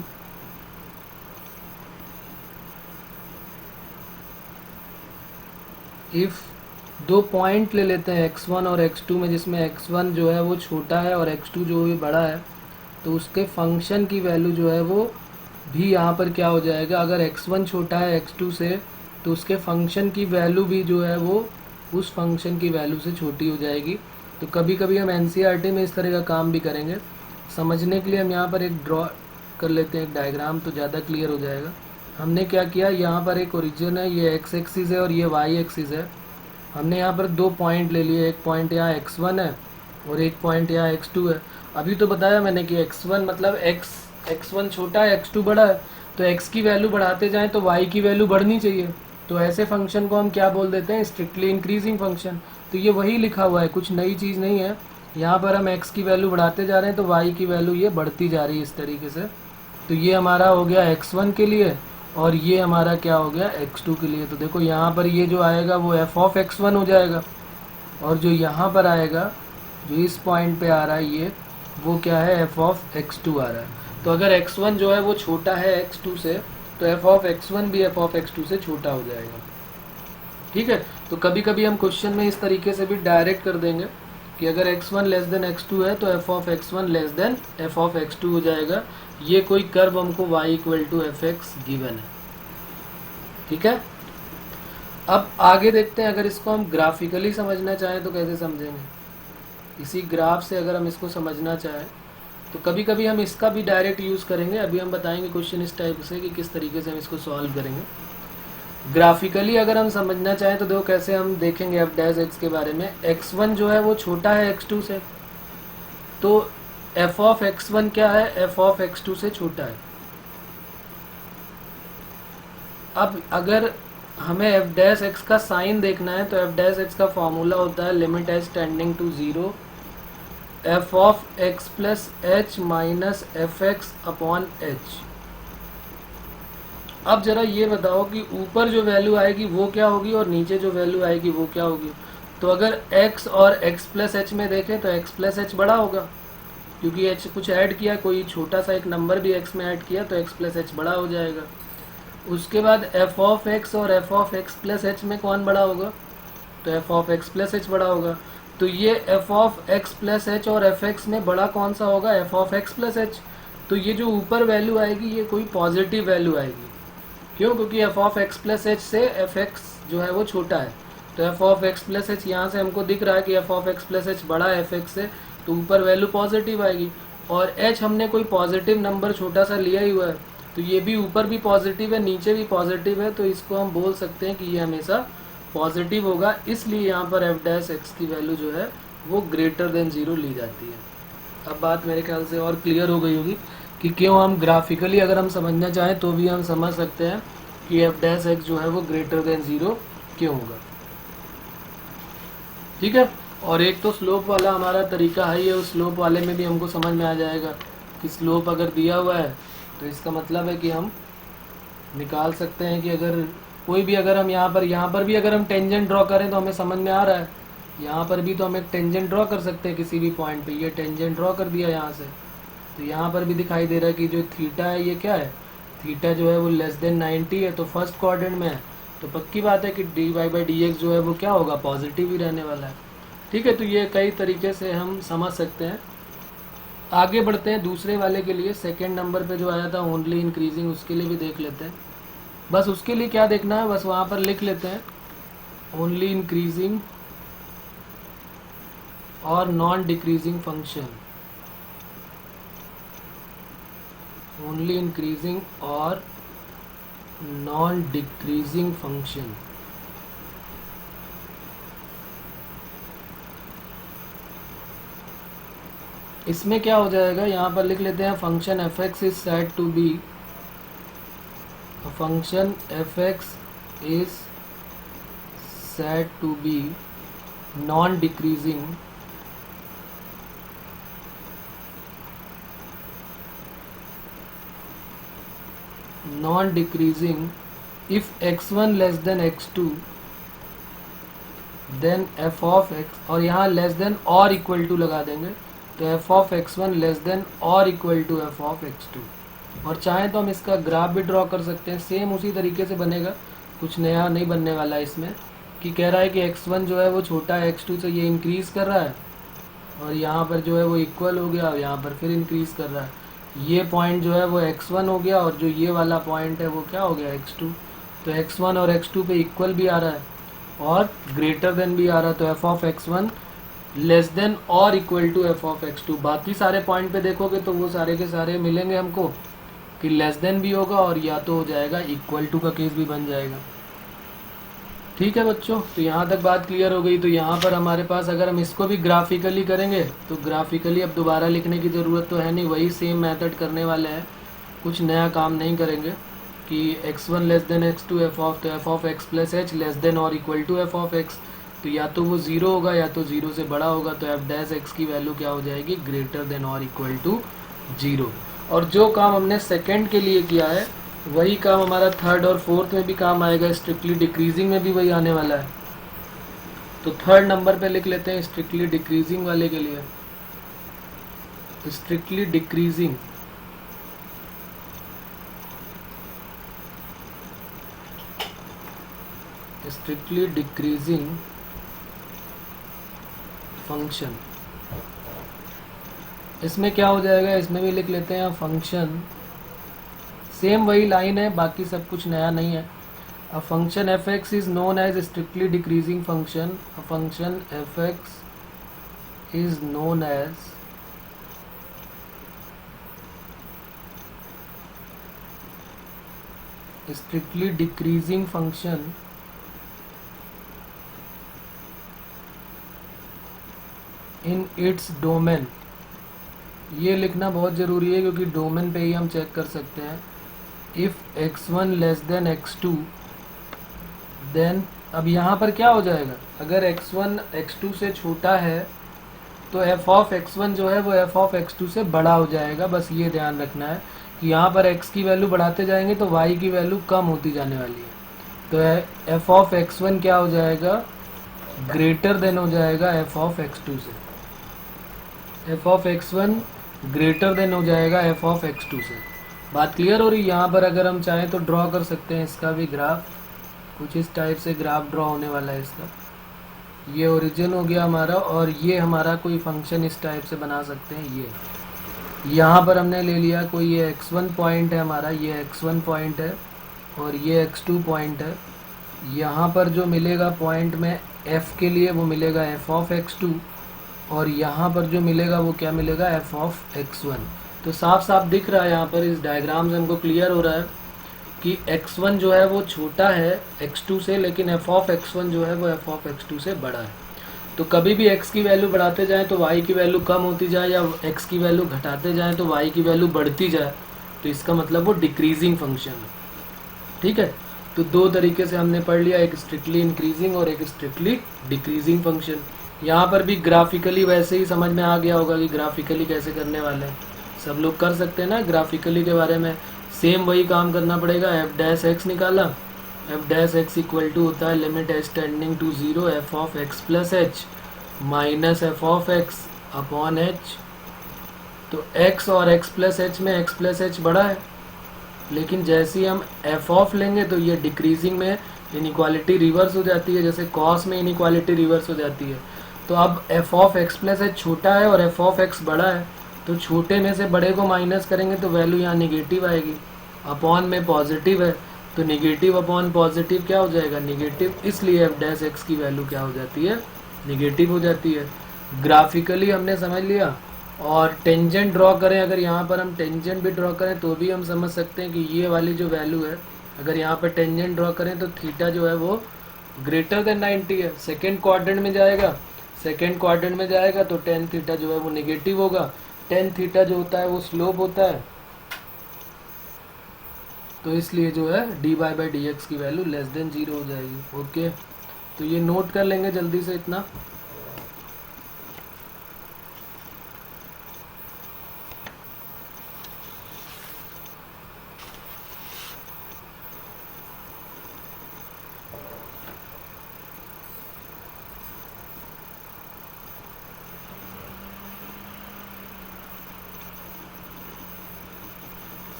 if दो पॉइंट ले लेते हैं x1 और x2 में, जिसमें x1 जो है वो छोटा है और x2 जो है बड़ा है, तो उसके फंक्शन की वैल्यू जो है वो भी यहाँ पर क्या हो जाएगा, अगर x1 छोटा है x2 से तो उसके फंक्शन की वैल्यू भी जो है वो उस फंक्शन की वैल्यू से छोटी हो जाएगी। तो कभी कभी हम एनसीईआरटी में इस तरह का काम भी करेंगे। समझने के लिए हम यहाँ पर एक ड्रॉ कर लेते हैं, एक डायग्राम, तो ज़्यादा क्लियर हो जाएगा। हमने क्या किया, यहाँ पर एक ओरिजिन है, ये एक्स एक्सिस है और ये वाई एक्सिस है। हमने यहाँ पर 2 पॉइंट ले लिए, एक पॉइंट यहाँ x1 है और एक पॉइंट यहाँ x2 है। अभी तो बताया मैंने कि x1 मतलब x1 छोटा है, x2 बड़ा है, तो x की वैल्यू बढ़ाते जाएं तो y की वैल्यू बढ़नी चाहिए। तो ऐसे फंक्शन को हम क्या बोल देते हैं, स्ट्रिक्टली इंक्रीजिंग फंक्शन। तो ये वही लिखा हुआ है, कुछ नई चीज़ नहीं है। यहाँ पर हम x की वैल्यू बढ़ाते जा रहे हैं तो y की वैल्यू ये बढ़ती जा रही है इस तरीके से। तो ये हमारा हो गया x1 के लिए और ये हमारा क्या हो गया x2 के लिए। तो देखो यहाँ पर ये जो आएगा वो f ऑफ x1 हो जाएगा और जो यहाँ पर आएगा, जो इस पॉइंट पे आ रहा है ये, वो क्या है, f ऑफ x2 आ रहा है। तो अगर x1 जो है वो छोटा है x2 से, तो f ऑफ x1 भी f ऑफ x2 से छोटा हो जाएगा। ठीक है, तो कभी कभी हम क्वेश्चन में इस तरीके से भी डायरेक्ट कर देंगे कि अगर x1 लेस देन x2 है तो f of x1 less than f of x2 हो जाएगा। ये कोई कर्व हमको y equal to f x given है। ठीक है, अब आगे देखते हैं, अगर इसको हम ग्राफिकली समझना चाहें तो कैसे समझेंगे। इसी ग्राफ से अगर हम इसको समझना चाहें तो कभी कभी हम इसका भी डायरेक्ट यूज़ करेंगे। अभी हम बताएंगे क्वेश्चन इस टाइप से कि किस तरीके से हम इसको सॉल्व करेंगे। ग्राफिकली अगर हम समझना चाहें तो देखो कैसे हम देखेंगे एफ डैश एक्स के बारे में। x1 जो है वो छोटा है x2 से, तो f ऑफ x1 क्या है, f ऑफ x2 से छोटा है। अब अगर हमें एफ डैश एक्स का साइन देखना है तो एफ डैश एक्स का फॉर्मूला होता है limit h tending to 0 f of x plus h minus f x upon h. अब जरा ये बताओ कि ऊपर जो वैल्यू आएगी वो क्या होगी और नीचे जो वैल्यू आएगी वो क्या होगी। तो अगर x और x प्लस एच में देखें तो x प्लस एच बड़ा होगा, क्योंकि h कुछ ऐड किया, कोई छोटा सा एक नंबर भी x में ऐड किया तो x प्लस एच बड़ा हो जाएगा। उसके बाद f ऑफ x और f of x plus h में कौन बड़ा होगा, तो f of x plus h बड़ा होगा। तो ये f of x plus H और f x में बड़ा कौन सा होगा, f of x plus h. तो ये जो ऊपर वैल्यू आएगी ये कोई पॉजिटिव वैल्यू आएगी। क्यों, क्योंकि f of x plus H से f x जो है वो छोटा है। तो f of x plus H यहाँ से हमको दिख रहा है कि f of x plus h बड़ा है f x से, तो ऊपर वैल्यू पॉजिटिव आएगी। और h हमने कोई पॉजिटिव नंबर छोटा सा लिया ही हुआ है, तो ये भी ऊपर भी पॉजिटिव है नीचे भी पॉजिटिव है, तो इसको हम बोल सकते हैं कि ये हमेशा पॉजिटिव होगा। इसलिए यहाँ पर एफ डैश एक्स की वैल्यू जो है वो ग्रेटर देन 0 ली जाती है। अब बात मेरे ख्याल से और क्लियर हो गई होगी कि क्यों हम ग्राफिकली अगर हम समझना चाहें तो भी हम समझ सकते हैं कि एफ डैश एक्स जो है वो ग्रेटर देन 0 क्यों होगा। ठीक है, और एक तो स्लोप वाला हमारा तरीका है, ये उस स्लोप वाले में भी हमको समझ में आ जाएगा कि स्लोप अगर दिया हुआ है तो इसका मतलब है कि हम निकाल सकते हैं कि अगर कोई भी, अगर हम यहाँ पर भी अगर हम टेंजेंट ड्रॉ करें तो हमें समझ में आ रहा है। यहाँ पर भी तो हम एक टेंजेंट ड्रॉ कर सकते हैं किसी भी पॉइंट पे, ये टेंजेंट ड्रॉ कर दिया यहाँ से, तो यहाँ पर भी दिखाई दे रहा है कि जो थीटा है ये क्या है, थीटा जो है वो लेस देन 90 है, तो फर्स्ट क्वाड्रेंट में है, तो पक्की बात है कि d y by d x जो है वो क्या होगा, पॉजिटिव ही रहने वाला है। ठीक है, तो ये कई तरीके से हम समझ सकते हैं। आगे बढ़ते हैं दूसरे वाले के लिए, सेकेंड नंबर पे जो आया था ओनली इंक्रीजिंग, उसके लिए भी देख लेते हैं। बस उसके लिए क्या देखना है, बस वहाँ पर लिख लेते हैं ओनली इंक्रीजिंग और non decreasing function, only increasing और नॉन डिक्रीजिंग फंक्शन। इसमें क्या हो जाएगा, यहाँ पर लिख लेते हैं function F x is said to be, function F x is said to be non decreasing if x1 less than x2 then f of x, और यहाँ लेस देन और इक्वल टू लगा देंगे, तो f of x1 less than और equal to f of x2। और चाहे तो हम इसका ग्राफ भी ड्रॉ कर सकते हैं, सेम उसी तरीके से बनेगा, कुछ नया नहीं बनने वाला है इसमें, कि कह रहा है कि x1 जो है वो छोटा है x2 से, ये इंक्रीज कर रहा है, और यहाँ पर जो है वो इक्वल हो गया और यहाँ पर फिर इंक्रीज कर रहा है। ये पॉइंट जो है वो x1 हो गया और जो ये वाला पॉइंट है वो क्या हो गया, x2। तो x1 और x2 पे इक्वल भी आ रहा है और ग्रेटर देन भी आ रहा है, तो f of x1 less than और equal to f of x2। बाकी सारे पॉइंट पे देखोगे तो वो सारे के सारे मिलेंगे हमको कि लेस देन भी होगा और या तो हो जाएगा इक्वल टू का केस भी बन जाएगा। ठीक है बच्चों, तो यहाँ तक बात क्लियर हो गई। तो यहाँ पर हमारे पास अगर हम इसको भी ग्राफिकली करेंगे तो ग्राफिकली अब दोबारा लिखने की ज़रूरत तो है नहीं, वही सेम मेथड करने वाले हैं, कुछ नया काम नहीं करेंगे कि x1 less than x2 f of x plus h less than और equal to f of x। तो या तो वो ज़ीरो होगा या तो ज़ीरो से बड़ा होगा, तो एफ डैश एक्स की वैल्यू क्या हो जाएगी, ग्रेटर देन और इक्वल टू ज़ीरो। और जो काम हमने सेकेंड के लिए किया है वही काम हमारा थर्ड और फोर्थ में भी काम आएगा, स्ट्रिक्टली डिक्रीजिंग में भी वही आने वाला है। तो थर्ड नंबर पे लिख लेते हैं स्ट्रिक्टली डिक्रीजिंग वाले के लिए, strictly decreasing strictly decreasing function. इसमें क्या हो जाएगा, इसमें भी लिख लेते हैं फंक्शन, सेम वही लाइन है, बाकी सब कुछ नया नहीं है। A function F x is known as strictly decreasing function. A function F x is known as strictly decreasing function in its domain. ये लिखना बहुत ज़रूरी है क्योंकि डोमेन पे ही हम चेक कर सकते हैं। If x1 less than x2 then, अब यहाँ पर क्या हो जाएगा, अगर x1 x2 से छोटा है तो f ऑफ x1 जो है वो f ऑफ x2 से बड़ा हो जाएगा। बस ये ध्यान रखना है कि यहाँ पर x की वैल्यू बढ़ाते जाएंगे तो y की वैल्यू कम होती जाने वाली है। तो f ऑफ x1 क्या हो जाएगा, ग्रेटर देन हो जाएगा f ऑफ x2 से। f of x1 greater than हो जाएगा f ऑफ x2 से। बात क्लियर हो रही है। यहाँ पर अगर हम चाहें तो ड्रॉ कर सकते हैं इसका भी ग्राफ, कुछ इस टाइप से ग्राफ ड्रॉ होने वाला है इसका। ये ओरिजिन हो गया हमारा, और ये हमारा कोई फंक्शन इस टाइप से बना सकते हैं। ये यहाँ पर हमने ले लिया कोई ये x1 पॉइंट है हमारा, ये x1 पॉइंट है और ये x2 पॉइंट है। यहाँ पर जो मिलेगा पॉइंट में f के लिए वो मिलेगा f ऑफ x2, और यहाँ पर जो मिलेगा वो क्या मिलेगा, f ऑफ x1। तो साफ साफ दिख रहा है यहाँ पर इस डायग्राम से हमको क्लियर हो रहा है कि x1 जो है वो छोटा है x2 से, लेकिन f ऑफ x1 जो है वो f ऑफ x2 से बड़ा है। तो कभी भी x की वैल्यू बढ़ाते जाएं तो y की वैल्यू कम होती जाए, या x की वैल्यू घटाते जाएं तो y की वैल्यू बढ़ती जाए, तो इसका मतलब वो डिक्रीजिंग फंक्शन है। ठीक है, तो दो तरीके से हमने पढ़ लिया, एक स्ट्रिक्टली इंक्रीजिंग और एक स्ट्रिक्टली डिक्रीजिंग फंक्शन। यहाँ पर भी ग्राफिकली वैसे ही समझ में आ गया होगा कि ग्राफिकली कैसे करने वाले हैं, सब लोग कर सकते हैं ना ग्राफिकली के बारे में। सेम वही काम करना पड़ेगा, एफ डैश एक्स निकाला, f dash x equal to होता है limit h tending to zero f of x plus h minus f of x upon h. तो एक्स और एक्स प्लस एच में एक्स प्लस एच बड़ा है, लेकिन जैसे ही हम एफ ऑफ लेंगे तो ये डिक्रीजिंग में इनइक्वालिटी रिवर्स हो जाती है, जैसे कॉस में इनइक्वालिटी रिवर्स हो जाती है। तो अब F of x plus H छोटा है और एफ ऑफ एक्स बड़ा है, तो छोटे में से बड़े को माइनस करेंगे तो वैल्यू यहाँ निगेटिव आएगी, अपॉन में पॉजिटिव है तो निगेटिव अपॉन पॉजिटिव क्या हो जाएगा, निगेटिव। इसलिए एफ डैश एक्स की वैल्यू क्या हो जाती है, निगेटिव हो जाती है। ग्राफिकली हमने समझ लिया। और टेंजेंट ड्रॉ करें, अगर यहाँ पर हम टेंजेंट भी ड्रॉ करें तो भी हम समझ सकते हैं कि ये वाली जो वैल्यू है, अगर यहाँ पर टेंजेंट ड्रॉ करें तो थीटा जो है वो ग्रेटर देन 90 है, सेकेंड क्वाड्रेंट में जाएगा। सेकेंड क्वाड्रेंट में जाएगा तो टेन थीटा जो है वो निगेटिव होगा। टेन थीटा जो होता है वो स्लोप होता है, तो इसलिए जो है d y by d x की वैल्यू लेस देन 0 हो जाएगी। ओके, तो ये नोट कर लेंगे जल्दी से इतना।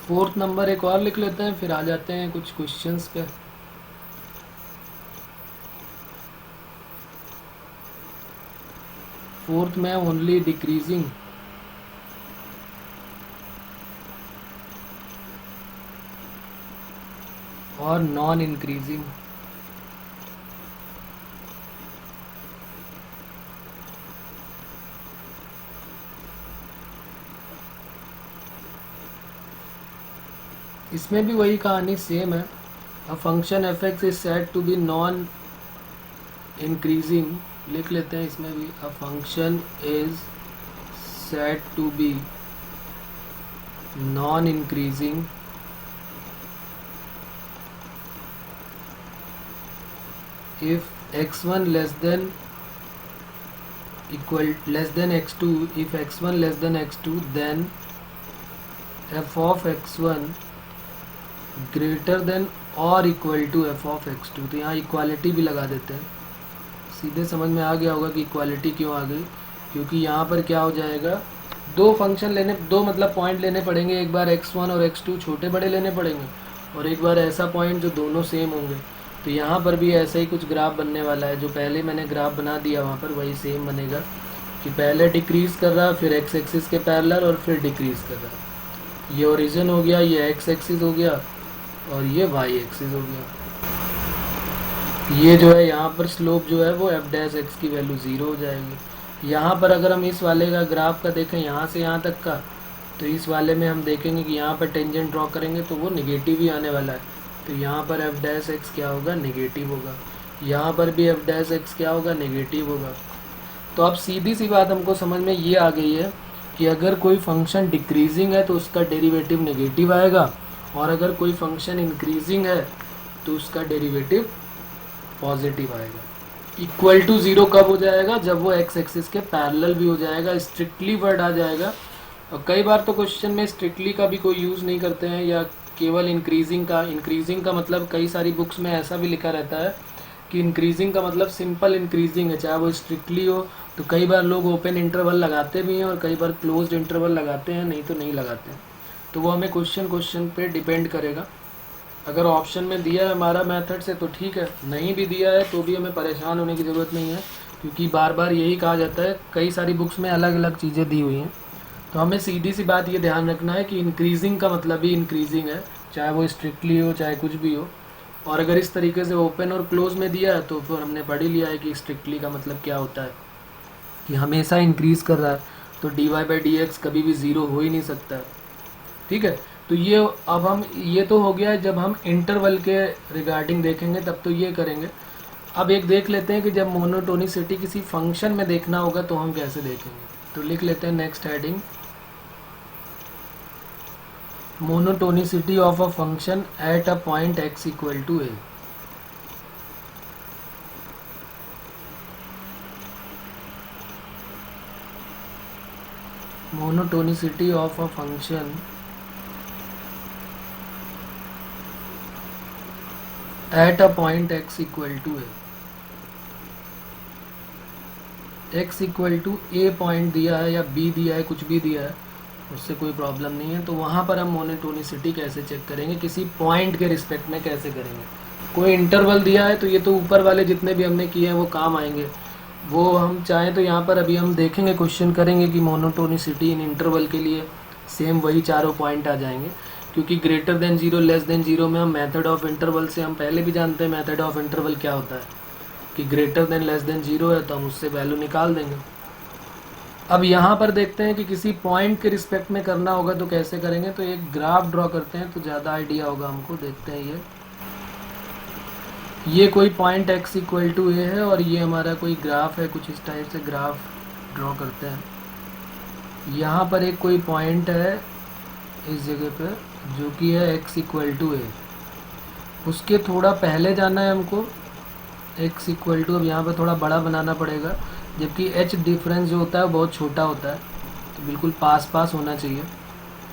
फोर्थ नंबर एक और लिख लेते हैं, फिर आ जाते हैं कुछ क्वेश्चंस पे। फोर्थ में ओनली डिक्रीजिंग और नॉन इंक्रीजिंग। इसमें भी वही कहानी सेम है। A function F x is said to be non increasing, लिख लेते हैं इसमें भी, a function is said to be non increasing if x1 less than x2, if x1 less than x2 then f of x1 greater than or equal to f of x2। तो यहाँ equality भी लगा देते हैं। सीधे समझ में आ गया होगा कि इक्वालिटी क्यों आ गई, क्योंकि यहाँ पर क्या हो जाएगा, दो फंक्शन लेने, दो मतलब पॉइंट लेने पड़ेंगे, एक बार x1 और x2 छोटे बड़े लेने पड़ेंगे और एक बार ऐसा पॉइंट जो दोनों सेम होंगे। तो यहाँ पर भी ऐसा ही कुछ ग्राफ बनने वाला है, जो पहले मैंने ग्राफ बना दिया वहाँ पर वही सेम बनेगा कि पहले डिक्रीज़ कर रहा है, फिर एक्स एक्सिस के पैरेलल और फिर डिक्रीज़ कर रहा है। ये ओरिजिन हो गया, ये एक्स एक्सिस हो गया और ये वाई एक्सिस हो गया। ये जो है यहाँ पर स्लोप जो है वो एफ डैश एक्स की वैल्यू 0 हो जाएगी। यहाँ पर अगर हम इस वाले का ग्राफ का देखें यहाँ से यहाँ तक का, तो इस वाले में हम देखेंगे कि यहाँ पर टेंजेंट ड्रॉ करेंगे तो वो निगेटिव ही आने वाला है। तो यहाँ पर एफ डैश एक्स क्या होगा, नेगेटिव होगा। यहाँ पर भी एफ डैश एक्स क्या होगा, नेगेटिव होगा। तो अब सीधी सी बात हमको समझ में ये आ गई है कि अगर कोई फंक्शन डिक्रीजिंग है तो उसका डेरिवेटिव नेगेटिव आएगा, और अगर कोई फंक्शन इंक्रीजिंग है तो उसका डेरिवेटिव पॉजिटिव आएगा। इक्वल टू 0 कब हो जाएगा, जब वो एक्स एक्सिस के पैरेलल भी हो जाएगा, स्ट्रिक्टली वर्ड आ जाएगा। और कई बार तो क्वेश्चन में स्ट्रिक्टली का भी कोई यूज़ नहीं करते हैं, या केवल इंक्रीजिंग का मतलब कई सारी बुक्स में ऐसा भी लिखा रहता है कि इंक्रीजिंग का मतलब सिंपल इंक्रीजिंग है, चाहे वो स्ट्रिक्टली हो। तो कई बार लोग ओपन इंटरवल लगाते भी हैं और कई बार क्लोज्ड इंटरवल लगाते हैं, नहीं तो नहीं लगाते हैं। तो वो हमें क्वेश्चन पे डिपेंड करेगा। अगर ऑप्शन में दिया है हमारा मेथड से तो ठीक है, नहीं भी दिया है तो भी हमें परेशान होने की ज़रूरत नहीं है, क्योंकि बार बार यही कहा जाता है, कई सारी बुक्स में अलग अलग चीज़ें दी हुई हैं। तो हमें सीधी सी बात ये ध्यान रखना है कि इंक्रीजिंग का मतलब ही इंक्रीजिंग है, चाहे वो स्ट्रिक्टली हो चाहे कुछ भी हो। और अगर इस तरीके से ओपन और क्लोज में दिया है तो फिर हमने पढ़ ही लिया है कि स्ट्रिक्टली का मतलब क्या होता है, कि हमेशा इंक्रीज़ कर रहा है, तो dy/dx कभी भी 0 हो ही नहीं सकता है। ठीक है, तो ये अब हम, ये तो हो गया है जब हम इंटरवल के रिगार्डिंग देखेंगे तब तो ये करेंगे। अब एक देख लेते हैं कि जब मोनोटोनिसिटी किसी फंक्शन में देखना होगा तो हम कैसे देखेंगे। तो लिख लेते हैं next heading, monotonicity of a function at a point x equal to a। Monotonicity of a function at a point x equal to a। x equal to a point दिया है या b दिया है, कुछ भी दिया है, उससे कोई प्रॉब्लम नहीं है। तो वहाँ पर हम मोनोटोनिसिटी कैसे चेक करेंगे, किसी पॉइंट के रिस्पेक्ट में कैसे करेंगे। कोई इंटरवल दिया है तो ये तो ऊपर वाले जितने भी हमने किए हैं वो काम आएंगे, वो हम चाहें तो यहाँ पर अभी हम देखेंगे, क्वेश्चन करेंगे कि मोनोटोनिसिटी इन इंटरवल के लिए सेम वही चारों पॉइंट आ जाएंगे, क्योंकि ग्रेटर देन 0 लेस देन 0 में हम मेथड ऑफ इंटरवल से हम पहले भी जानते हैं मेथड ऑफ इंटरवल क्या होता है, कि ग्रेटर देन लेस देन 0 है तो हम उससे वैल्यू निकाल देंगे। अब यहाँ पर देखते हैं कि किसी पॉइंट के रिस्पेक्ट में करना होगा तो कैसे करेंगे। तो एक ग्राफ ड्रॉ करते हैं तो ज़्यादा आइडिया होगा हमको। देखते हैं, ये कोई point x equal to a है और ये हमारा कोई ग्राफ है, कुछ इस टाइप से ग्राफ ड्रॉ करते हैं। यहाँ पर एक कोई पॉइंट है इस जगह पे जो कि है x इक्वल टू a, उसके थोड़ा पहले जाना है हमको, x इक्वल टू, अब यहाँ पर थोड़ा बड़ा बनाना पड़ेगा, जबकि h डिफरेंस जो होता है वो बहुत छोटा होता है, तो बिल्कुल पास पास होना चाहिए।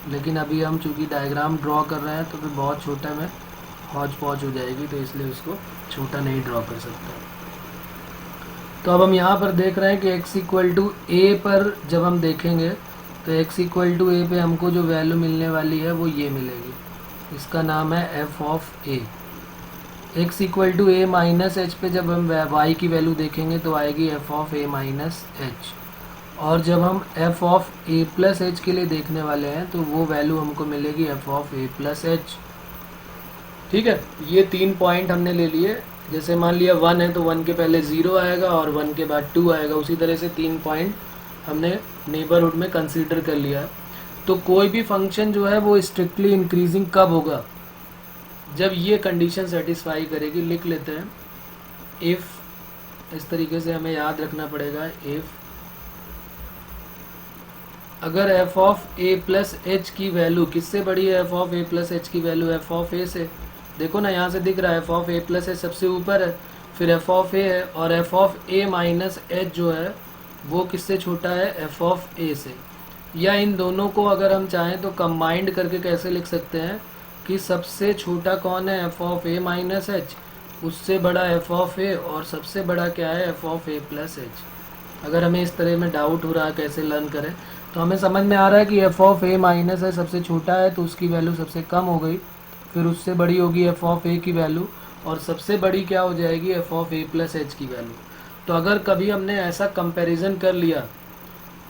लेकिन अभी हम चूँकि डायग्राम ड्रॉ कर रहे हैं तो फिर बहुत छोटा में हौच पौच हो जाएगी, तो इसलिए उसको छोटा नहीं ड्रॉ कर सकता। तो अब हम यहाँ पर देख रहे हैं कि x इक्वल टू a पर जब हम देखेंगे तो x इक्वल टू a पे हमको जो वैल्यू मिलने वाली है वो ये मिलेगी, इसका नाम है f of a। x equal to a minus h पे जब हम y की वैल्यू देखेंगे तो आएगी f of a minus h, और जब हम f of a plus H के लिए देखने वाले हैं तो वो वैल्यू हमको मिलेगी f of a plus H. ठीक है, ये 3 पॉइंट हमने ले लिए। जैसे मान लिया 1 है तो 1 के पहले 0 आएगा और 1 के बाद 2 आएगा, उसी तरह से 3 पॉइंट हमने नेबरहुड में कंसीडर कर लिया है। तो कोई भी फंक्शन जो है वो स्ट्रिक्टली इंक्रीजिंग कब होगा, जब ये कंडीशन सेटिस्फाई करेगी। लिख लेते हैं इफ़, इस तरीके से हमें याद रखना पड़ेगा। इफ़ अगर F of a plus h की वैल्यू किससे बड़ी है, F of a plus h की वैल्यू एफ ऑफ ए से, देखो ना यहाँ से दिख रहा है F of a plus H सबसे ऊपर है, फिर एफ ऑफ ए है, और F of a minus H जो है वो किससे छोटा है, एफ ऑफ ए से। या इन दोनों को अगर हम चाहें तो कंबाइंड करके कैसे लिख सकते हैं कि सबसे छोटा कौन है, F of a minus H, उससे बड़ा एफ ऑफ ए, और सबसे बड़ा क्या है, F of a plus H. अगर हमें इस तरह में डाउट हो रहा है कैसे लर्न करें, तो हमें समझ में आ रहा है कि एफ ऑफ ए माइनस है सबसे छोटा है तो उसकी वैल्यू सबसे कम हो गई, फिर उससे बड़ी होगी एफ ऑफ ए की वैल्यू, और सबसे बड़ी क्या हो जाएगी, F of a plus h की वैल्यू। तो अगर कभी हमने ऐसा कंपैरिजन कर लिया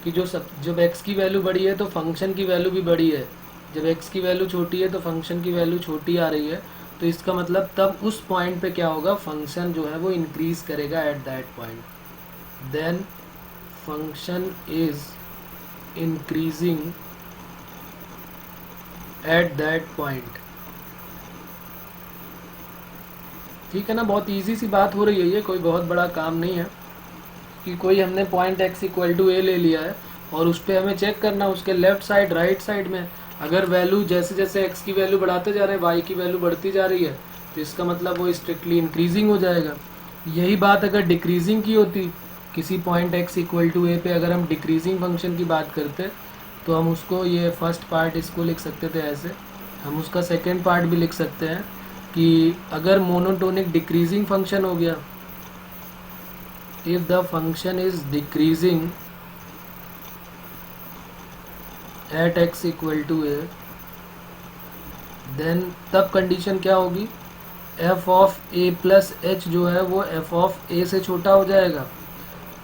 कि जब x की वैल्यू बड़ी है तो फंक्शन की वैल्यू भी बड़ी है, जब x की वैल्यू छोटी है तो फंक्शन की वैल्यू छोटी आ रही है, तो इसका मतलब तब उस पॉइंट पे क्या होगा, फंक्शन जो है वो इंक्रीज करेगा at that point, then function is increasing at that point. ठीक है ना, बहुत इजी सी बात हो रही है, ये कोई बहुत बड़ा काम नहीं है कि कोई हमने पॉइंट x इक्वल टू ए ले लिया है और उस पर हमें चेक करना उसके लेफ्ट साइड राइट साइड में अगर वैल्यू जैसे जैसे x की वैल्यू बढ़ाते जा रहे हैं y की वैल्यू बढ़ती जा रही है, तो इसका मतलब वो स्ट्रिक्टली इंक्रीजिंग हो जाएगा। यही बात अगर डिक्रीजिंग की होती, किसी पॉइंट x इक्वल टू ए पे अगर हम डिक्रीजिंग फंक्शन की बात करते तो हम उसको, ये फर्स्ट पार्ट इसको लिख सकते थे ऐसे, हम उसका सेकेंड पार्ट भी लिख सकते हैं कि अगर मोनोटोनिक डिक्रीजिंग फंक्शन हो गया, if the function is decreasing at x equal to a, then तब कंडीशन क्या होगी, f of a plus h जो है वो f of a से छोटा हो जाएगा,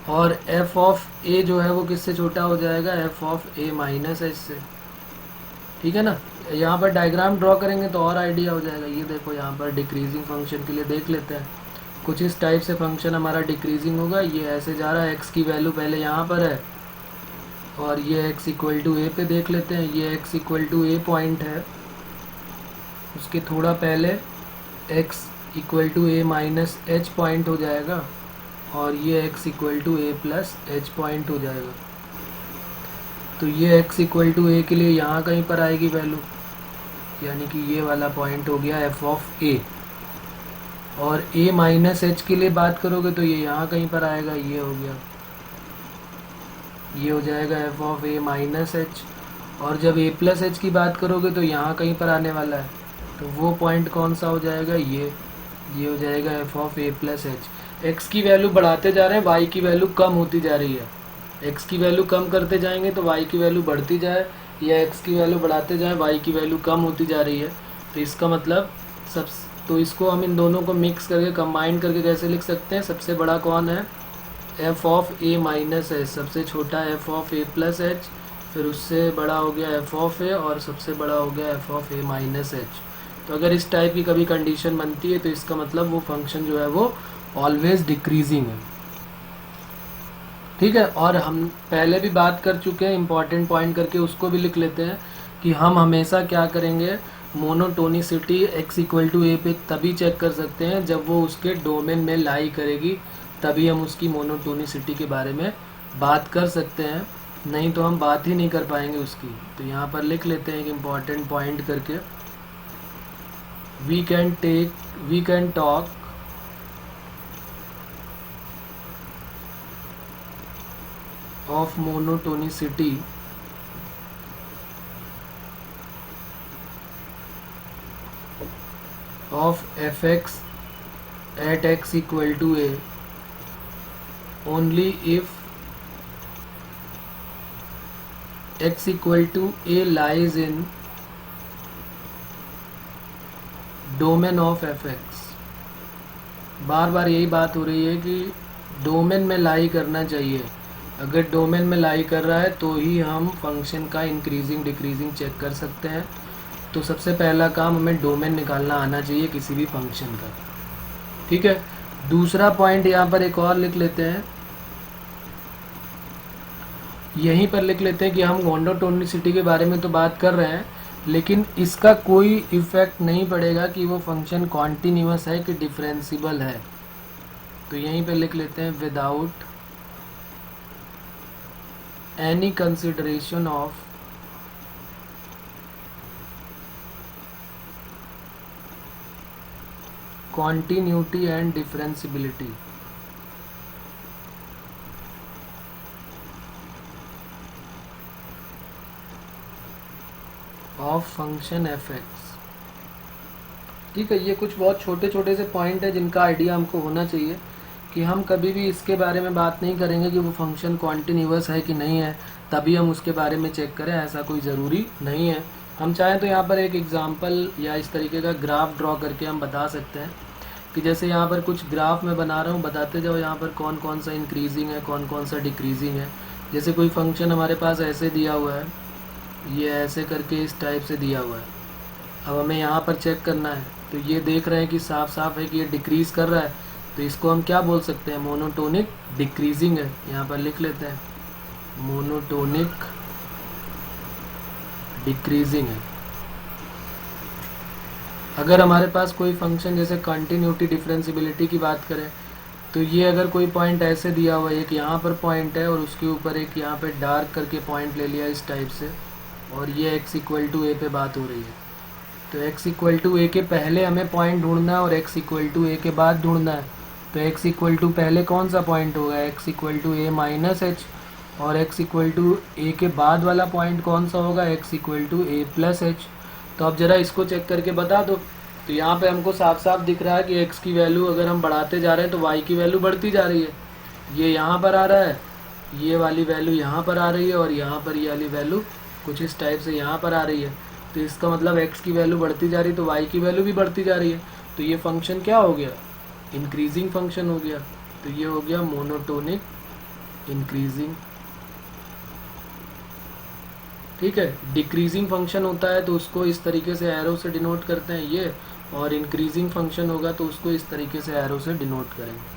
और f of a जो है वो किससे छोटा हो जाएगा, f of a minus h से। ठीक है ना, यहाँ पर डायग्राम ड्रॉ करेंगे तो और आइडिया हो जाएगा। ये देखो यहाँ पर डिक्रीजिंग फंक्शन के लिए देख लेते हैं, कुछ इस टाइप से फंक्शन हमारा डिक्रीजिंग होगा, ये ऐसे जा रहा है, x की वैल्यू पहले यहाँ पर है, और ये x इक्वल टू ए पे देख लेते हैं, ये x equal to a point है, उसके थोड़ा पहले x equal to a minus h point हो जाएगा, और ये x equal to a plus h point हो जाएगा। तो ये x इक्वल टू ए के लिए यहाँ कहीं पर आएगी वैल्यू, यानी कि ये वाला पॉइंट हो गया f ऑफ a, और a माइनस एच के लिए बात करोगे तो ये यहाँ कहीं पर आएगा, ये हो गया, ये हो जाएगा f of a minus h, और जब a प्लस एच की बात करोगे तो यहाँ कहीं पर आने वाला है, तो वो पॉइंट कौन सा हो जाएगा, ये हो जाएगा f of a plus H. X की वैल्यू बढ़ाते जा रहे हैं, y की वैल्यू कम होती जा रही है, x की वैल्यू कम करते जाएंगे तो y की वैल्यू बढ़ती जाए, या x की वैल्यू बढ़ाते जाए y की वैल्यू कम होती जा रही है, तो इसका मतलब तो इसको हम इन दोनों को मिक्स करके कंबाइन करके कैसे लिख सकते हैं, सबसे बड़ा कौन है, f of a minus H, सबसे छोटा f of a plus H, फिर उससे बड़ा हो गया f ऑफ a, और सबसे बड़ा हो गया f of a minus H. तो अगर इस टाइप की कभी कंडीशन बनती है तो इसका मतलब वो फंक्शन जो है वो ऑलवेज डिक्रीजिंग है। ठीक है, और हम पहले भी बात कर चुके हैं, इंपॉर्टेंट पॉइंट करके उसको भी लिख लेते हैं कि हम हमेशा क्या करेंगे, मोनोटोनिसिटी x इक्वल टू ए पे तभी चेक कर सकते हैं जब वो उसके डोमेन में लाई करेगी, तभी हम उसकी मोनोटोनिसिटी के बारे में बात कर सकते हैं, नहीं तो हम बात ही नहीं कर पाएंगे उसकी। तो यहाँ पर लिख लेते हैं एक इम्पॉर्टेंट पॉइंट करके, we can talk of monotonicity of fx at x equal to a only if x equal to a lies in domain of fx। बार बार यही बात हो रही है कि डोमेन में लाई करना चाहिए, अगर डोमेन में लाई कर रहा है तो ही हम फंक्शन का इंक्रीजिंग डिक्रीजिंग चेक कर सकते हैं। तो सबसे पहला काम हमें डोमेन निकालना आना चाहिए किसी भी फंक्शन का। ठीक है, दूसरा पॉइंट यहाँ पर एक और लिख लेते हैं, यहीं पर लिख लेते हैं कि हम मोनोटोनिसिटी के बारे में तो बात कर रहे हैं, लेकिन इसका कोई इफेक्ट नहीं पड़ेगा कि वो फंक्शन कॉन्टिन्यूअस है कि डिफरेंशिबल है। तो यहीं पे लिख लेते हैं without any consideration of continuity and differentiability of function fx। ठीक है, ये कुछ बहुत छोटे छोटे से पॉइंट है जिनका आइडिया हमको होना चाहिए कि हम कभी भी इसके बारे में बात नहीं करेंगे कि वो फंक्शन कॉन्टिन्यूअस है कि नहीं है तभी हम उसके बारे में चेक करें, ऐसा कोई ज़रूरी नहीं है। हम चाहें तो यहाँ पर एक एग्जांपल या इस तरीके का ग्राफ ड्रॉ करके हम बता सकते हैं कि जैसे यहाँ पर कुछ ग्राफ मैं बना रहा हूँ, बताते जाओ यहाँ पर कौन कौन सा इंक्रीजिंग है, कौन कौन सा डिक्रीजिंग है। जैसे कोई फंक्शन हमारे पास ऐसे दिया हुआ है, ये ऐसे करके इस टाइप से दिया हुआ है। अब हमें यहाँ पर चेक करना है, तो ये देख रहे हैं कि साफ साफ है कि ये डिक्रीज़ कर रहा है, तो इसको हम क्या बोल सकते हैं, मोनोटोनिक डिक्रीजिंग है। यहाँ पर लिख लेते हैं मोनोटोनिक डिक्रीजिंग है। अगर हमारे पास कोई फंक्शन जैसे कंटिन्यूटी डिफरेंशिबिलिटी की बात करें, तो ये अगर कोई पॉइंट ऐसे दिया हुआ है, एक यहाँ पर पॉइंट है और उसके ऊपर एक यहाँ पे डार्क करके पॉइंट ले लिया इस टाइप से, और ये x इक्वल टू ए पे बात हो रही है, तो x इक्वल टू ए के पहले हमें पॉइंट ढूंढना है और x इक्वल टू ए के बाद ढूंढना है। तो x इक्वल टू पहले कौन सा पॉइंट होगा, x equal to a minus h, और x इक्वल टू ए के बाद वाला पॉइंट कौन सा होगा, x equal to a plus h. तो अब ज़रा इसको चेक करके बता दो। तो यहाँ पे हमको साफ साफ दिख रहा है कि x की वैल्यू अगर हम बढ़ाते जा रहे हैं तो y की वैल्यू बढ़ती जा रही है। ये यहाँ पर आ रहा है, ये वाली वैल्यू यहाँ पर आ रही है, और यहाँ पर ये वाली वैल्यू कुछ इस टाइप से यहाँ पर आ रही है। तो इसका मतलब x की वैल्यू बढ़ती जा रही है तो y की वैल्यू भी बढ़ती जा रही है। तो ये फंक्शन क्या हो गया, इंक्रीजिंग फंक्शन हो गया। तो ये हो गया मोनोटोनिक इंक्रीजिंग। ठीक है, डिक्रीजिंग फंक्शन होता है तो उसको इस तरीके से एरो से डिनोट करते हैं ये, और इंक्रीजिंग फंक्शन होगा तो उसको इस तरीके से एरो से डिनोट करेंगे।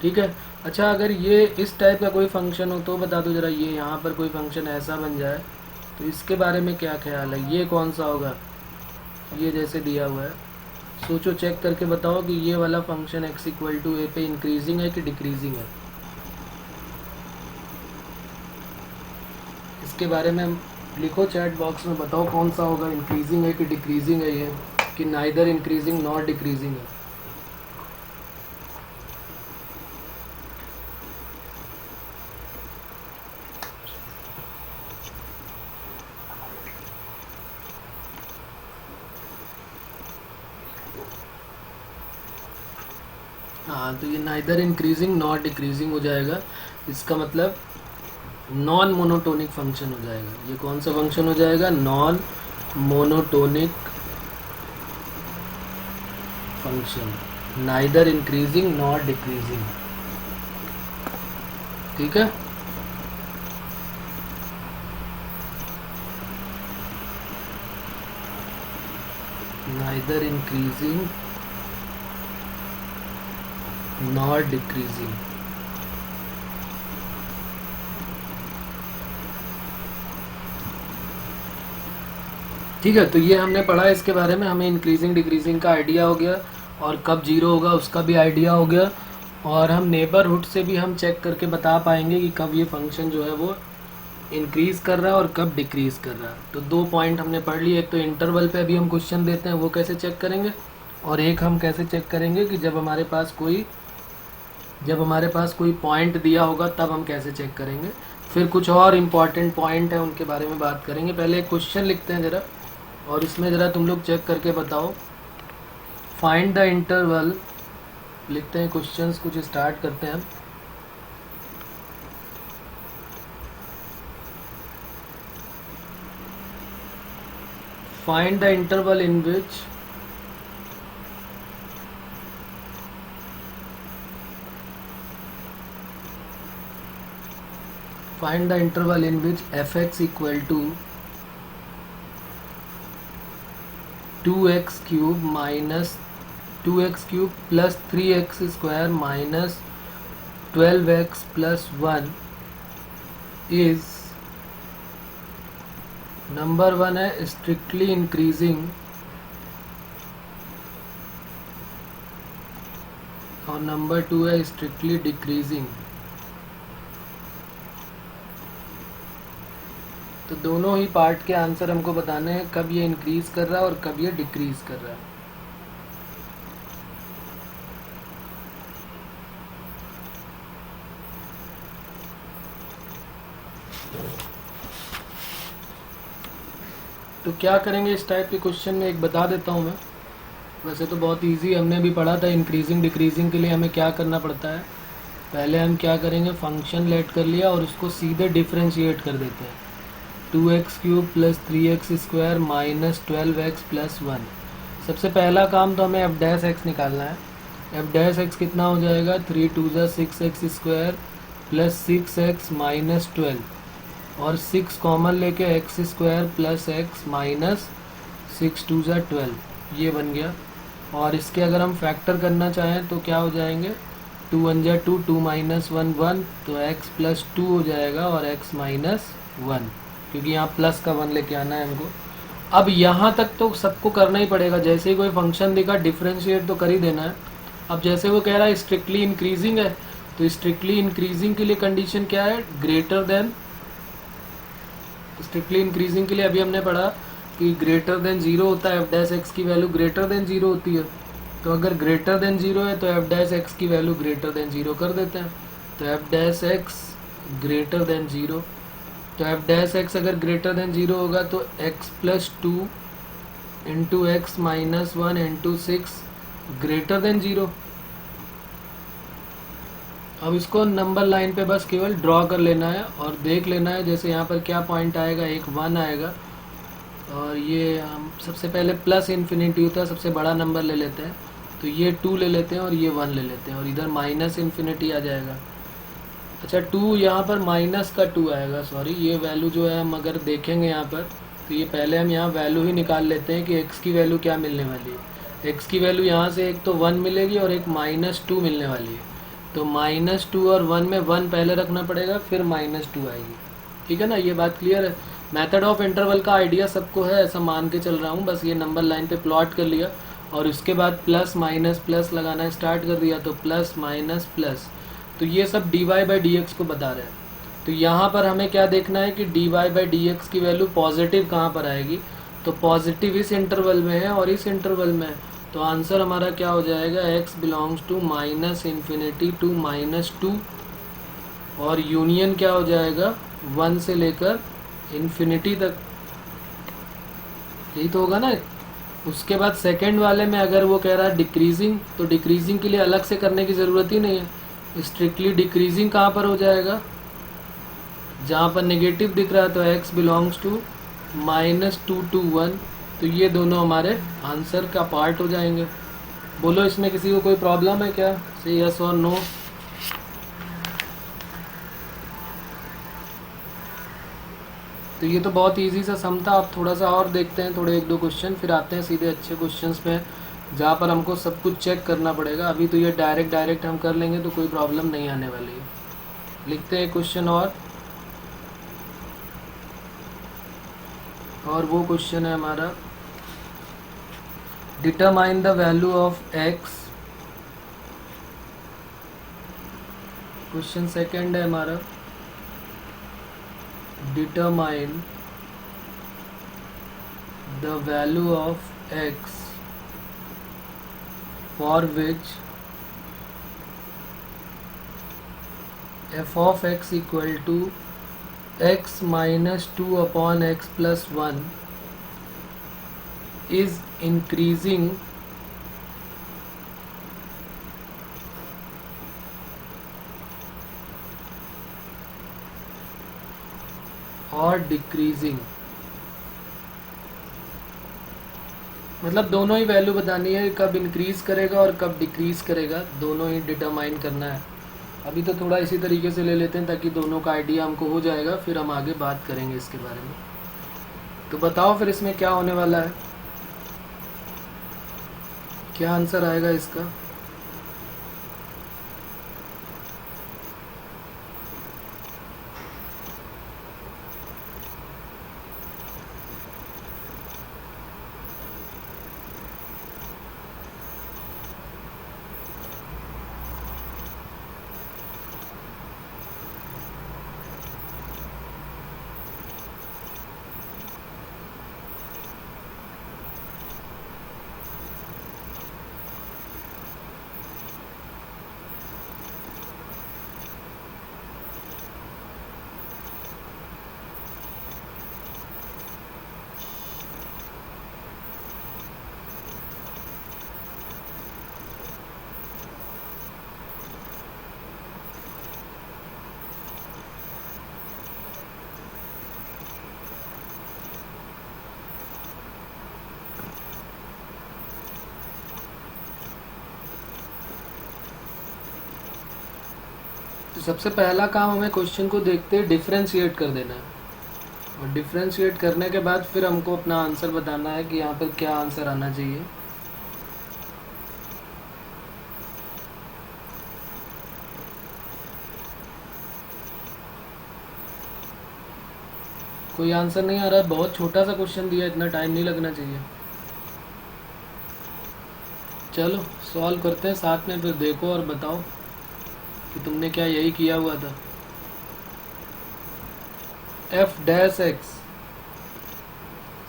ठीक है, अच्छा अगर ये इस टाइप का कोई फंक्शन हो तो बता दो ज़रा, ये यहाँ पर कोई फंक्शन ऐसा बन जाए तो इसके बारे में क्या ख्याल है, ये कौन सा होगा, ये जैसे दिया हुआ है, सोचो चेक करके बताओ कि ये वाला फंक्शन x इक्वल टू ए पे इंक्रीजिंग है कि डिक्रीजिंग है। इसके बारे में लिखो चैट बॉक्स में, बताओ कौन सा होगा, इंक्रीजिंग है कि डिक्रीजिंग है ये, कि नाइदर इंक्रीजिंग नॉट डिक्रीजिंग है। हाँ, तो ये नाइदर इंक्रीजिंग नॉट डिक्रीजिंग हो जाएगा। इसका मतलब नॉन मोनोटोनिक फंक्शन हो जाएगा। ये कौन सा फंक्शन हो जाएगा, non monotonic function, neither increasing not decreasing. ठीक है, नाइदर इंक्रीजिंग नॉट डिक्रीजिंग। ठीक है, तो ये हमने पढ़ा इसके बारे में, हमें इंक्रीजिंग डिक्रीजिंग का आइडिया हो गया, और कब जीरो होगा उसका भी आइडिया हो गया, और हम नेबरहुड से भी हम चेक करके बता पाएंगे कि कब ये फंक्शन जो है वो इंक्रीज़ कर रहा है और कब डिक्रीज़ कर रहा है। तो 2 पॉइंट हमने पढ़ लिए, एक तो इंटरवल पे अभी हम क्वेश्चन देते हैं वो कैसे चेक करेंगे, और एक हम कैसे चेक करेंगे कि जब हमारे पास कोई पॉइंट दिया होगा तब हम कैसे चेक करेंगे। फिर कुछ और इम्पॉर्टेंट पॉइंट है उनके बारे में बात करेंगे। पहले एक क्वेश्चन लिखते हैं ज़रा, और इसमें ज़रा तुम लोग चेक करके बताओ, फाइंड द इंटरवल। लिखते हैं क्वेश्चंस, कुछ स्टार्ट करते हैं। Find the interval in which fx equal to 2x cube minus 2x cube plus 3x square minus 12x plus 1 is, number 1 है स्ट्रिक्टली इंक्रीजिंग और नंबर 2 है स्ट्रिक्टली डिक्रीजिंग। तो दोनों ही पार्ट के आंसर हमको बताने हैं, कब ये इंक्रीज कर रहा है और कब ये डिक्रीज कर रहा है। तो क्या करेंगे इस टाइप के क्वेश्चन में, एक बता देता हूँ मैं। वैसे तो बहुत इजी, हमने भी पढ़ा था इंक्रीजिंग डिक्रीजिंग के लिए हमें क्या करना पड़ता है। पहले हम क्या करेंगे, फंक्शन लेट कर लिया और उसको सीधे डिफ्रेंशिएट कर देते हैं। 2x³ + 3x² - 12x + 1। सबसे पहला काम तो हमें f' निकालना है। f' कितना हो जाएगा, 3 × 2 = 6x² + 6x - 12 और 6 कॉमन लेके x² + x - 6 × 2 = 12, ये बन गया। और इसके अगर हम फैक्टर करना चाहें तो क्या हो जाएंगे, 2 × 1 = 2, 2 - 1 1, तो x + 2 हो जाएगा और x - 1, क्योंकि यहाँ प्लस का 1 लेके आना है हमको। अब यहाँ तक तो सबको करना ही पड़ेगा, जैसे ही कोई फंक्शन दिखा डिफ्रेंशिएट तो कर ही देना है। अब जैसे वो कह रहा है स्ट्रिक्टली इंक्रीजिंग है, तो स्ट्रिक्टली इंक्रीजिंग के लिए कंडीशन क्या है, ग्रेटर देन। स्ट्रिक्टली इंक्रीजिंग के लिए अभी हमने पढ़ा कि ग्रेटर देन 0 होता है, f' की वैल्यू ग्रेटर देन 0 होती है। तो अगर ग्रेटर देन 0 है तो f' की वैल्यू ग्रेटर देन 0 कर देते हैं। तो f' ग्रेटर देन 0, तो f' अगर ग्रेटर देन 0 होगा तो x + 2 × x - 1 × 6 ग्रेटर देन 0। अब इसको नंबर लाइन पे बस केवल ड्रॉ कर लेना है और देख लेना है, जैसे यहाँ पर क्या पॉइंट आएगा, एक 1 आएगा। और ये हम सबसे पहले प्लस इन्फिनिटी होता है, सबसे बड़ा नंबर ले लेते हैं, तो ये 2 ले लेते हैं और ये 1 ले लेते हैं और इधर माइनस इन्फिनिटी आ जाएगा। अच्छा 2 यहाँ पर माइनस का 2 आएगा, सॉरी ये वैल्यू जो है हम अगर देखेंगे यहाँ पर, तो ये पहले हम यहाँ वैल्यू ही निकाल लेते हैं कि x की वैल्यू क्या मिलने वाली है। x की वैल्यू यहाँ से एक तो 1 मिलेगी और एक -2 मिलने वाली है। तो -2 और 1 में 1 पहले रखना पड़ेगा, फिर -2 आएगी। ठीक है ना, ये बात क्लियर है। मेथड ऑफ इंटरवल का आइडिया सबको है, ऐसा मान के चल रहा हूँ। बस ये नंबर लाइन पे प्लॉट कर लिया और उसके बाद प्लस माइनस प्लस लगाना स्टार्ट कर दिया, तो प्लस माइनस प्लस, तो ये सब dy/dx को बता रहे हैं। तो यहाँ पर हमें क्या देखना है कि dy/dx की वैल्यू पॉजिटिव कहाँ पर आएगी, तो पॉजिटिव इस इंटरवल में है और इस इंटरवल में है। तो आंसर हमारा क्या हो जाएगा, x बिलोंग्स टू -∞ to -2 और यूनियन क्या हो जाएगा 1 से लेकर इन्फिनिटी तक, यही तो होगा ना। उसके बाद सेकंड वाले में अगर वो कह रहा है डिक्रीजिंग, तो डिक्रीजिंग के लिए अलग से करने की ज़रूरत ही नहीं है। स्ट्रिक्टली डिक्रीजिंग कहाँ पर हो जाएगा, जहाँ पर नेगेटिव दिख रहा है, तो x बिलोंग्स टू -2 to 1, तो ये दोनों हमारे आंसर का पार्ट हो जाएंगे। बोलो इसमें किसी को कोई प्रॉब्लम है क्या, से यस और नो। तो ये तो बहुत इजी सा सम था। अब थोड़ा सा और देखते हैं, थोड़े 1-2 क्वेश्चन, फिर आते हैं सीधे अच्छे क्वेश्चंस पे जहाँ पर हमको सब कुछ चेक करना पड़ेगा। अभी तो ये डायरेक्ट हम कर लेंगे तो कोई प्रॉब्लम नहीं आने वाली है। लिखते हैं क्वेश्चन और वो क्वेश्चन है हमारा, determine the value of x। Question second है हमारा, determine the value of x for which f of x equal to x - 2 upon x plus 1 is increasing और डिक्रीजिंग। मतलब दोनों ही वैल्यू बतानी है, कब इंक्रीज करेगा और कब डिक्रीज करेगा, दोनों ही डिटरमाइन करना है। अभी तो थोड़ा इसी तरीके से ले लेते हैं ताकि दोनों का आइडिया हमको हो जाएगा, फिर हम आगे बात करेंगे इसके बारे में। तो बताओ फिर इसमें क्या होने वाला है, क्या आंसर आएगा इसका। तो सबसे पहला काम हमें क्वेश्चन को देखते डिफ्रेंशिएट कर देना है, और डिफ्रेंशिएट करने के बाद फिर हमको अपना आंसर बताना है कि यहाँ पर क्या आंसर आना चाहिए। कोई आंसर नहीं आ रहा है, बहुत छोटा सा क्वेश्चन दिया, इतना टाइम नहीं लगना चाहिए। चलो सॉल्व करते हैं साथ में, फिर देखो और बताओ कि तुमने क्या यही किया हुआ था। एफ डैश एक्स,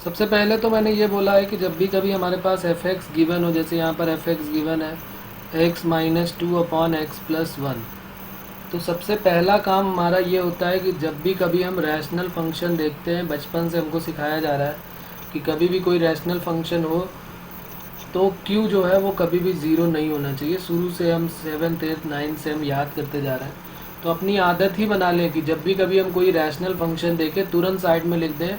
सबसे पहले तो मैंने ये बोला है कि जब भी कभी हमारे पास एफ एक्स गिवन हो, जैसे यहाँ पर एफ एक्स गिवन है x minus two upon x plus one, तो सबसे पहला काम हमारा ये होता है कि जब भी कभी हम रैशनल फंक्शन देखते हैं, बचपन से हमको सिखाया जा रहा है कि कभी भी कोई रैशनल फंक्शन हो तो क्यू जो है वो कभी भी ज़ीरो नहीं होना चाहिए। शुरू से हम 7th 8th 9th से हम याद करते जा रहे हैं, तो अपनी आदत ही बना लें कि जब भी कभी हम कोई रैशनल फंक्शन देखें तुरंत साइड में लिख दें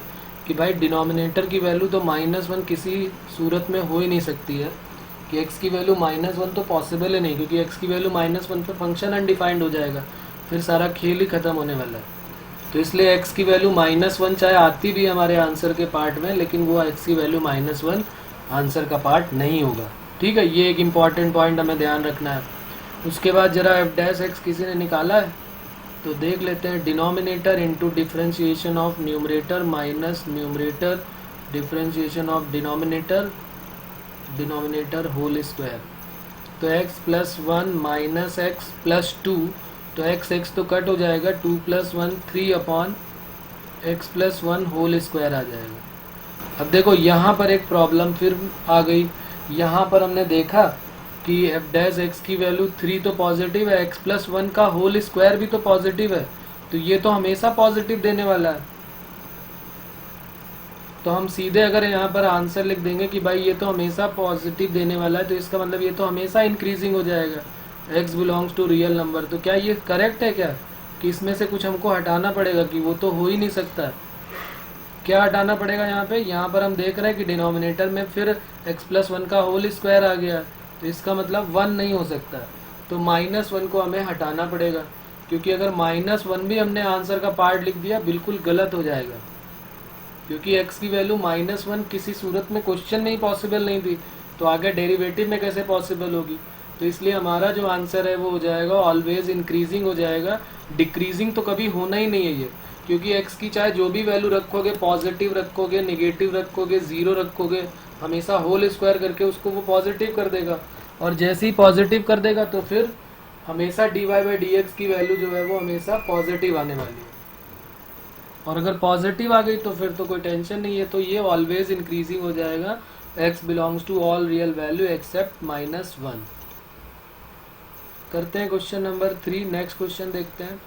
कि भाई डिनोमिनेटर की वैल्यू तो -1 किसी सूरत में हो ही नहीं सकती है, कि x की वैल्यू -1 तो पॉसिबल ही नहीं, क्योंकि x की वैल्यू -1 पर फंक्शन अनडिफाइंड हो जाएगा, फिर सारा खेल ही ख़त्म होने वाला है। तो इसलिए x की वैल्यू -1 चाहे आती भी हमारे आंसर के पार्ट में, लेकिन वो x की वैल्यू -1 आंसर का पार्ट नहीं होगा। ठीक है, ये एक इम्पॉर्टेंट पॉइंट हमें ध्यान रखना है। उसके बाद जरा एफ डैश एक्स किसी ने निकाला है तो देख लेते हैं। Denominator into differentiation of numerator minus numerator differentiation of denominator, denominator whole square. तो x plus 1 minus x plus 2, तो x तो कट हो जाएगा, 2 plus 1 3 upon x plus 1 whole square आ जाएगा। अब देखो यहाँ पर एक प्रॉब्लम फिर आ गई। यहाँ पर हमने देखा कि एफ डैश एक्स की वैल्यू 3 तो पॉजिटिव है, एक्स प्लस 1 का होल स्क्वायर भी तो पॉजिटिव है, तो ये तो हमेशा पॉजिटिव देने वाला है। तो हम सीधे अगर यहाँ पर आंसर लिख देंगे कि भाई ये तो हमेशा पॉजिटिव देने वाला है, तो इसका मतलब ये तो हमेशा इंक्रीजिंग हो जाएगा, x belongs to real number. तो क्या ये करेक्ट है क्या, कि इसमें से कुछ हमको हटाना पड़ेगा, कि वो तो हो ही नहीं सकता। क्या हटाना पड़ेगा यहाँ पे, यहाँ पर हम देख रहे हैं कि डिनोमिनेटर में फिर x प्लस 1 का होल स्क्वायर आ गया, तो इसका मतलब 1 नहीं हो सकता, तो -1 को हमें हटाना पड़ेगा, क्योंकि अगर -1 भी हमने आंसर का पार्ट लिख दिया बिल्कुल गलत हो जाएगा, क्योंकि x की वैल्यू -1 किसी सूरत में क्वेश्चन में ही पॉसिबल नहीं थी, तो आगे डेरिवेटिव में कैसे पॉसिबल होगी। तो इसलिए हमारा जो आंसर है वो हो जाएगा ऑलवेज इंक्रीजिंग हो जाएगा, डिक्रीजिंग तो कभी होना ही नहीं है ये, क्योंकि x की चाहे जो भी वैल्यू रखोगे, पॉजिटिव रखोगे, नेगेटिव रखोगे, ज़ीरो रखोगे, हमेशा होल स्क्वायर करके उसको वो पॉजिटिव कर देगा, और जैसे ही पॉजिटिव कर देगा तो फिर हमेशा dy/dx की वैल्यू जो है वो हमेशा पॉजिटिव आने वाली है, और अगर पॉजिटिव आ गई तो फिर तो कोई टेंशन नहीं है, तो ये ऑलवेज इंक्रीजिंग हो जाएगा, x belongs to all real value except -1। करते हैं क्वेश्चन नंबर 3, नेक्स्ट क्वेश्चन देखते हैं।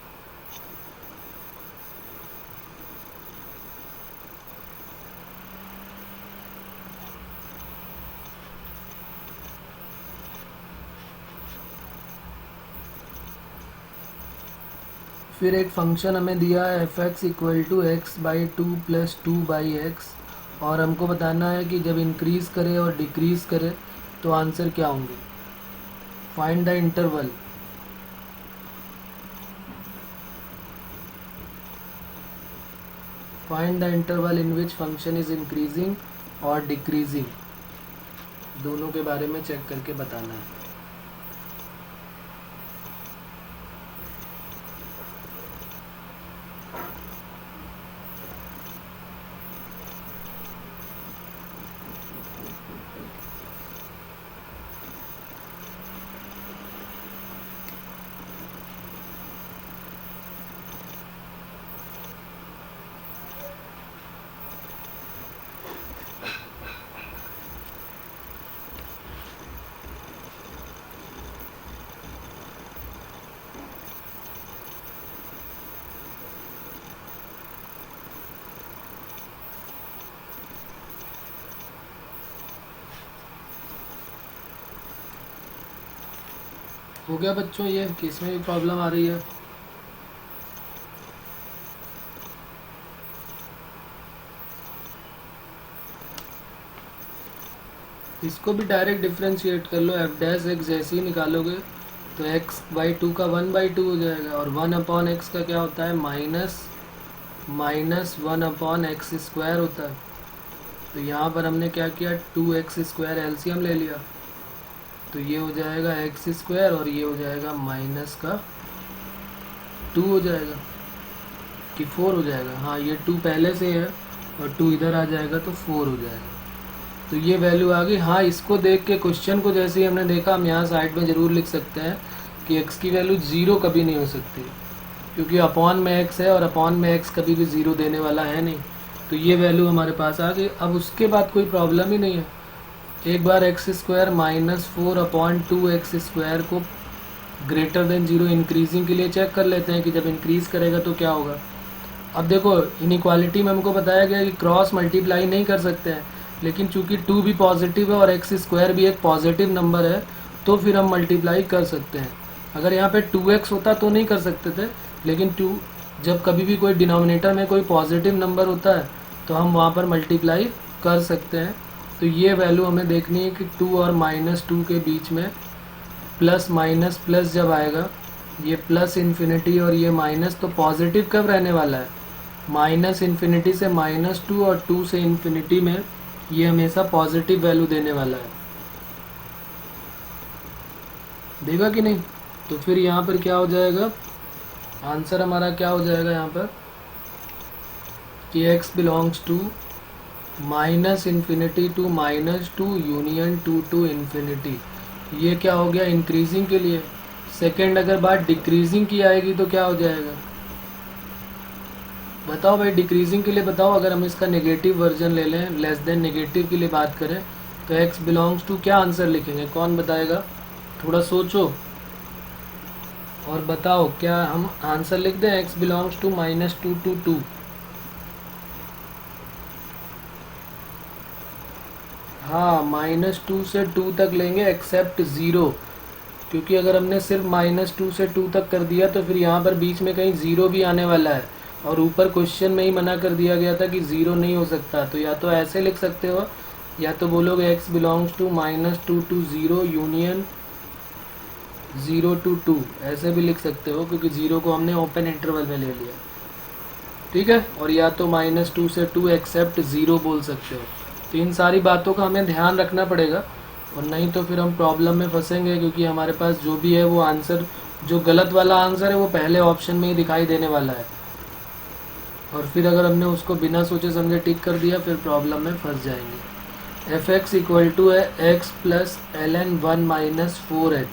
फिर एक फंक्शन हमें दिया है f x equal to x by 2 plus 2 by x, और हमको बताना है कि जब इंक्रीज़ करे और डिक्रीज़ करे तो आंसर क्या होंगे। Find the interval. Find the interval in which function is increasing और डिक्रीजिंग, दोनों के बारे में चेक करके बताना है। हो गया बच्चों, ये किस में भी प्रॉब्लम आ रही है। इसको भी डायरेक्ट डिफ्रेंशिएट कर लो, एफ डैश एक्स जैसे ही निकालोगे तो x/2 का 1/2 हो जाएगा, और 1/x का क्या होता है, माइनस 1/x² होता है। तो यहाँ पर हमने क्या किया, 2x² एलसीएम ले लिया, तो ये हो जाएगा x² और ये हो जाएगा माइनस का 2 हो जाएगा कि 4 हो जाएगा। हाँ, ये 2 पहले से है और 2 इधर आ जाएगा तो 4 हो जाएगा। तो ये वैल्यू आ गई। हाँ, इसको देख के क्वेश्चन को जैसे ही हमने देखा, हम यहाँ साइड में ज़रूर लिख सकते हैं कि x की वैल्यू 0 कभी नहीं हो सकती, क्योंकि अपॉन में x है और अपॉन में x कभी भी 0 देने वाला है नहीं। तो ये वैल्यू हमारे पास आ गई। अब उसके बाद कोई प्रॉब्लम ही नहीं है। एक बार x² माइनस 4/2x² को ग्रेटर देन 0 इंक्रीजिंग के लिए चेक कर लेते हैं कि जब इंक्रीज करेगा तो क्या होगा। अब देखो, इनइक्वालिटी में हमको बताया गया कि क्रॉस मल्टीप्लाई नहीं कर सकते हैं, लेकिन चूंकि 2 भी पॉजिटिव है और x² भी एक पॉजिटिव नंबर है, तो फिर हम मल्टीप्लाई कर सकते हैं। अगर यहाँ पे 2x होता तो नहीं कर सकते थे, लेकिन 2 जब कभी भी कोई डिनोमिनेटर में कोई पॉजिटिव नंबर होता है तो हम वहाँ पर मल्टीप्लाई कर सकते हैं। तो ये वैल्यू हमें देखनी है कि 2 और -2 के बीच में प्लस माइनस प्लस जब आएगा, ये प्लस इन्फिनिटी और ये माइनस, तो पॉजिटिव कब रहने वाला है, -∞ से -2 और 2 से इन्फिनिटी में ये हमेशा पॉजिटिव वैल्यू देने वाला है। देखा कि नहीं। तो फिर यहाँ पर क्या हो जाएगा, आंसर हमारा क्या हो जाएगा यहाँ पर कि x belongs to -∞ to -2 union 2 to infinity. ये क्या हो गया, इंक्रीजिंग के लिए। सेकंड अगर बात डिक्रीजिंग की आएगी तो क्या हो जाएगा, बताओ भाई, डिक्रीजिंग के लिए बताओ। अगर हम इसका नेगेटिव वर्जन ले लें, लेस देन नेगेटिव के लिए बात करें, तो x बिलोंग्स टू क्या आंसर लिखेंगे, कौन बताएगा, थोड़ा सोचो और बताओ। क्या हम आंसर लिख दें x बिलोंग्स टू -2 टू 2। हाँ, -2 से 2 तक लेंगे एक्सेप्ट 0, क्योंकि अगर हमने सिर्फ -2 से 2 तक कर दिया तो फिर यहाँ पर बीच में कहीं 0 भी आने वाला है, और ऊपर क्वेश्चन में ही मना कर दिया गया था कि 0 नहीं हो सकता। तो या तो ऐसे लिख सकते हो, या तो बोलोगे x belongs to -2 to 0 union 0 to 2, ऐसे भी लिख सकते हो, क्योंकि 0 को हमने ओपन इंटरवल में ले लिया, ठीक है। और या तो -2 से 2 एक्सेप्ट 0 बोल सकते हो। तो इन सारी बातों का हमें ध्यान रखना पड़ेगा, और नहीं तो फिर हम प्रॉब्लम में फंसेंगे, क्योंकि हमारे पास जो भी है वो आंसर, जो गलत वाला आंसर है वो पहले ऑप्शन में ही दिखाई देने वाला है, और फिर अगर हमने उसको बिना सोचे समझे टिक कर दिया फिर प्रॉब्लम में फंस जाएंगे। f(x) इक्वल टू है x प्लस ln 1 - 4x।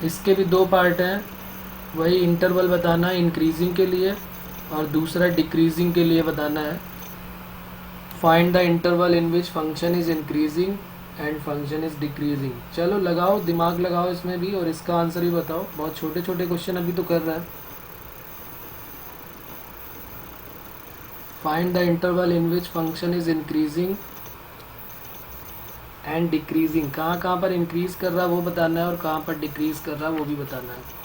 इसके भी दो पार्ट हैं, वही इंटरवल बताना है इंक्रीजिंग के लिए और दूसरा डिक्रीजिंग के लिए बताना है। Find the interval in which function is increasing and function is decreasing. चलो लगाओ, दिमाग लगाओ इसमें भी, और इसका आंसर भी बताओ। बहुत छोटे छोटे क्वेश्चन अभी तो कर रहा है। Find the interval in which function is increasing and decreasing. कहाँ कहाँ पर इंक्रीज कर रहा है वो बताना है, और कहाँ पर डिक्रीज कर रहा है वो भी बताना है।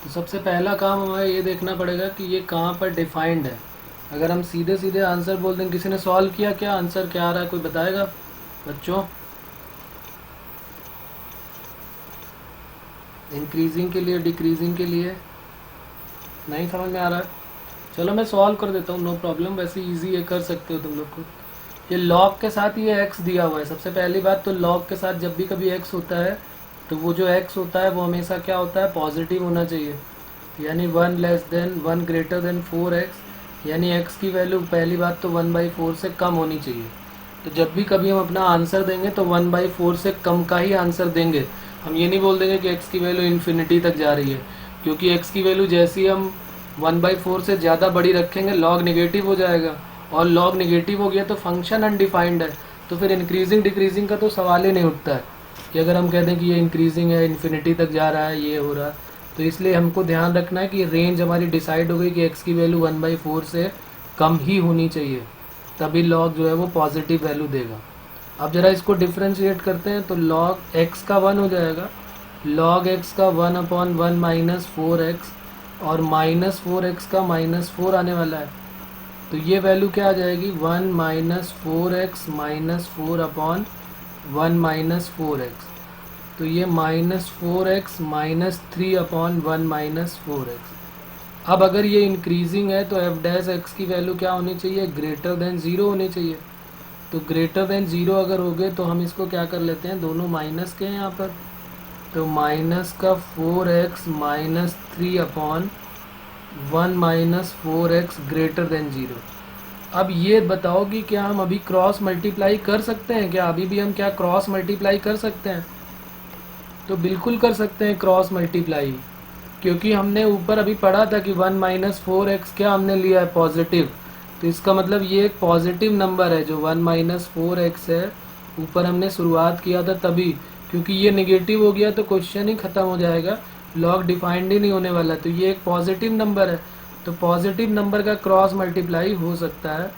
तो सबसे पहला काम हमें ये देखना पड़ेगा कि ये कहाँ पर डिफाइंड है। अगर हम सीधे सीधे आंसर बोल दें, किसी ने सॉल्व किया क्या, आंसर क्या आ रहा है, कोई बताएगा बच्चों? इंक्रीजिंग के लिए, डिक्रीजिंग के लिए नहीं समझ में आ रहा है? चलो मैं सॉल्व कर देता हूँ, नो प्रॉब्लम, वैसे इजी है, कर सकते हो तुम लोग को। ये लॉग के साथ ये x दिया हुआ है। सबसे पहली बात तो लॉग के साथ जब भी कभी x होता है तो वो जो x होता है वो हमेशा क्या होता है, पॉजिटिव होना चाहिए। यानी 1 ग्रेटर देन 4x, यानी x की वैल्यू पहली बात तो 1/4 से कम होनी चाहिए। तो जब भी कभी हम अपना आंसर देंगे तो 1/4 से कम का ही आंसर देंगे। हम ये नहीं बोल देंगे कि x की वैल्यू इन्फिनिटी तक जा रही है, क्योंकि x की वैल्यू जैसी हम 1/4 से ज़्यादा बड़ी रखेंगे लॉग नेगेटिव हो जाएगा, और लॉग नेगेटिव हो गया तो फंक्शन अनडिफाइंड है, तो फिर इंक्रीजिंग डिक्रीजिंग का तो सवाल ही नहीं उठता है कि अगर हम कह दें कि ये इंक्रीजिंग है, इन्फिनिटी तक जा रहा है, ये हो रहा है। तो इसलिए हमको ध्यान रखना है कि रेंज हमारी डिसाइड हो गई कि x की वैल्यू 1/4 से कम ही होनी चाहिए, तभी लॉग जो है वो पॉजिटिव वैल्यू देगा। अब जरा इसको डिफ्रेंशिएट करते हैं, तो लॉग x का 1 हो जाएगा, लॉग x का 1/1 माइनस 4x, और माइनस 4x का -4 आने वाला है। तो ये वैल्यू क्या आ जाएगी, 1 minus 4x minus 4/1 minus 4x। तो ये -4x माइनस 3/1 माइनस 4x। अब अगर ये इंक्रीजिंग है तो एफ डैश एक्स की वैल्यू क्या होनी चाहिए, ग्रेटर देन 0 होनी चाहिए। तो ग्रेटर देन 0 अगर हो गए तो हम इसको क्या कर लेते हैं, दोनों माइनस के हैं यहाँ पर, तो माइनस का 4x minus 3/1 minus 4x greater than 0। अब ये बताओ कि क्या हम अभी क्रॉस मल्टीप्लाई कर सकते हैं क्या, अभी भी हम क्या क्रॉस मल्टीप्लाई कर सकते हैं? तो बिल्कुल कर सकते हैं क्रॉस मल्टीप्लाई, क्योंकि हमने ऊपर अभी पढ़ा था कि 1 माइनस 4x क्या हमने लिया है, पॉजिटिव। तो इसका मतलब ये एक पॉजिटिव नंबर है जो 1 माइनस 4x है, ऊपर हमने शुरुआत किया था तभी, क्योंकि ये नेगेटिव हो गया तो क्वेश्चन ही ख़त्म हो जाएगा, लॉग डिफाइंड ही नहीं होने वाला। तो ये एक पॉजिटिव नंबर है, तो पॉजिटिव नंबर का क्रॉस मल्टीप्लाई हो सकता है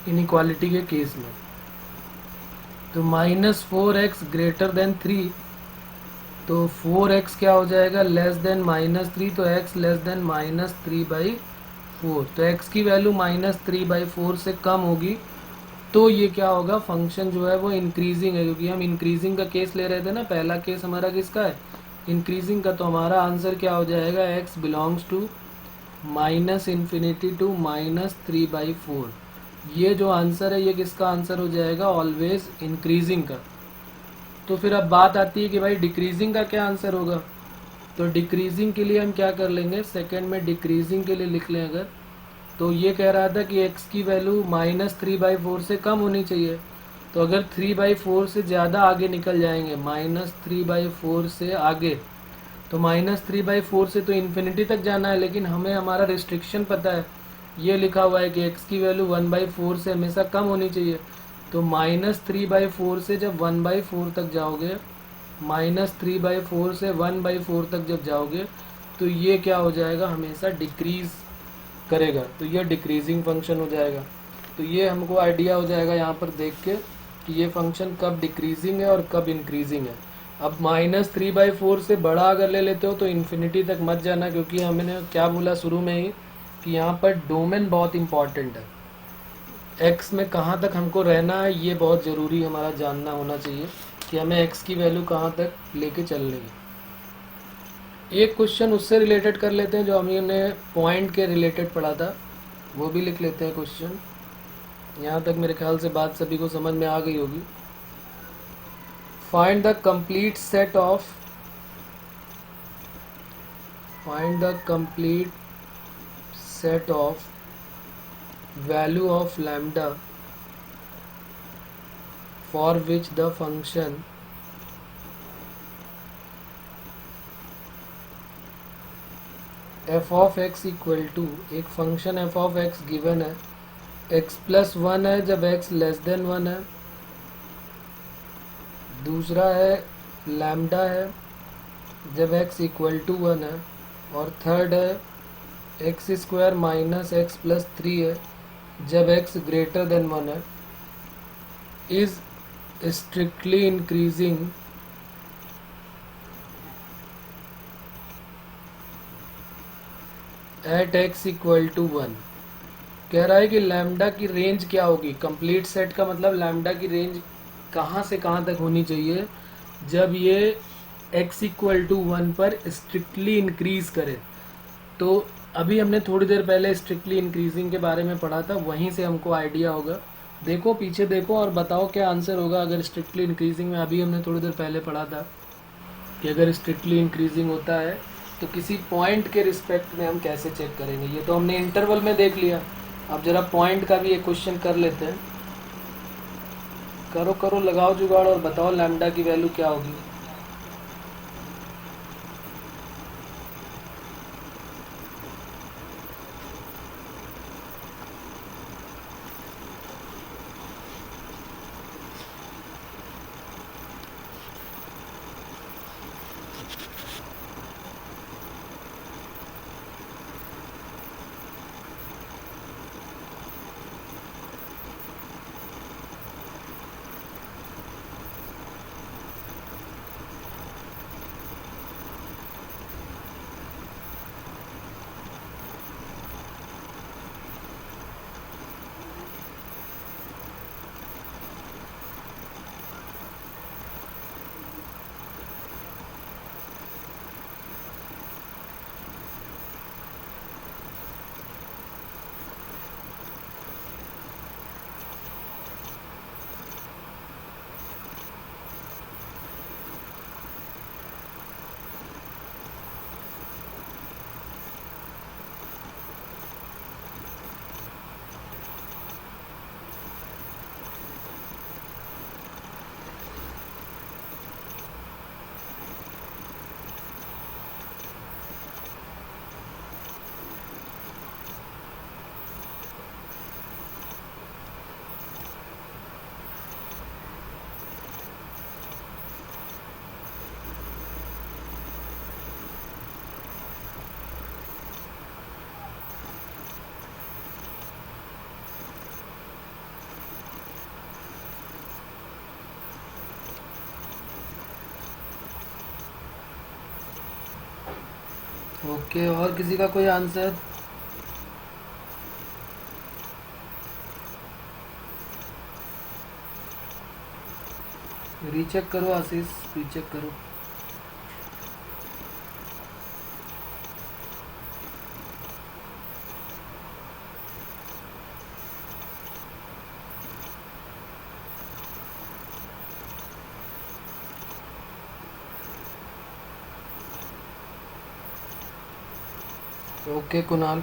इनइक्वालिटी के केस में। तो -4x ग्रेटर देन 3, तो 4x क्या हो जाएगा, लेस देन -3, तो x लेस देन -3/4। तो x की वैल्यू -3/4 से कम होगी तो ये क्या होगा, फंक्शन जो है वो इंक्रीजिंग है, क्योंकि हम इंक्रीजिंग का केस ले रहे थे ना, पहला केस हमारा किसका है, इंक्रीजिंग का। तो हमारा आंसर क्या हो जाएगा, x बिलोंग्स टू -∞ टू -3/4। ये जो आंसर है ये किसका आंसर हो जाएगा, ऑलवेज इंक्रीजिंग का। तो फिर अब बात आती है कि भाई डिक्रीजिंग का क्या आंसर होगा। तो डिक्रीजिंग के लिए हम क्या कर लेंगे, सेकंड में डिक्रीजिंग के लिए लिख लें अगर, तो ये कह रहा था कि x की वैल्यू -3/4 से कम होनी चाहिए। तो अगर 3/4 से ज़्यादा आगे निकल जाएंगे, -3/4 से आगे, तो -3/4 से तो इन्फिनिटी तक जाना है, लेकिन हमें हमारा रिस्ट्रिक्शन पता है, ये लिखा हुआ है कि x की वैल्यू 1/4 से हमेशा कम होनी चाहिए। तो -3/4 से जब 1/4 तक जाओगे, -3/4 से 1/4 तक जब जाओगे, तो ये क्या हो जाएगा, हमेशा डिक्रीज करेगा, तो ये डिक्रीजिंग फंक्शन हो जाएगा। तो ये हमको आइडिया हो जाएगा यहाँ पर देख के कि ये फंक्शन कब डिक्रीजिंग है और कब इंक्रीजिंग है। अब -3/4 से बड़ा अगर ले लेते हो तो इन्फिनिटी तक मत जाना, क्योंकि हमने क्या बोला शुरू में ही कि यहाँ पर डोमेन बहुत इंपॉर्टेंट है, x में कहाँ तक हमको रहना है ये बहुत ज़रूरी हमारा जानना होना चाहिए कि हमें x की वैल्यू कहाँ तक लेके चलनी है। एक क्वेश्चन उससे रिलेटेड कर लेते हैं जो हमने पॉइंट के रिलेटेड पढ़ा था, वो भी लिख लेते हैं क्वेश्चन। यहाँ तक मेरे ख्याल से बात सभी को समझ में आ गई होगी। Find the complete set of value of lambda for which the function f of x equal to, एक function f of x given है, x+1 है जब x लेस देन 1 है, दूसरा है लैम्डा है जब x इक्वल टू 1 है, और थर्ड है x² माइनस x+3 है जब x ग्रेटर देन 1 है, is strictly increasing at x equal to 1। कह रहा है कि लैम्डा की रेंज क्या होगी। कंप्लीट सेट का मतलब लैम्डा की रेंज कहाँ से कहाँ तक होनी चाहिए जब ये x इक्वल टू 1 पर स्ट्रिक्टली इंक्रीज करे। तो अभी हमने थोड़ी देर पहले स्ट्रिक्टली इंक्रीजिंग के बारे में पढ़ा था, वहीं से हमको आइडिया होगा। देखो पीछे देखो और बताओ क्या आंसर होगा अगर स्ट्रिक्टली इंक्रीजिंग में। अभी हमने थोड़ी देर पहले पढ़ा था कि अगर स्ट्रिक्टली इंक्रीजिंग होता है तो किसी पॉइंट के रिस्पेक्ट में हम कैसे चेक करेंगे। ये तो हमने इंटरवल में देख लिया, अब जरा पॉइंट का भी एक क्वेश्चन कर लेते हैं। करो करो लगाओ जुगाड़ और बताओ लैम्डा की वैल्यू क्या होगी। ओके, और किसी का कोई आंसर? रीचेक करो आशीष, रीचेक करो। ओके कुणाल,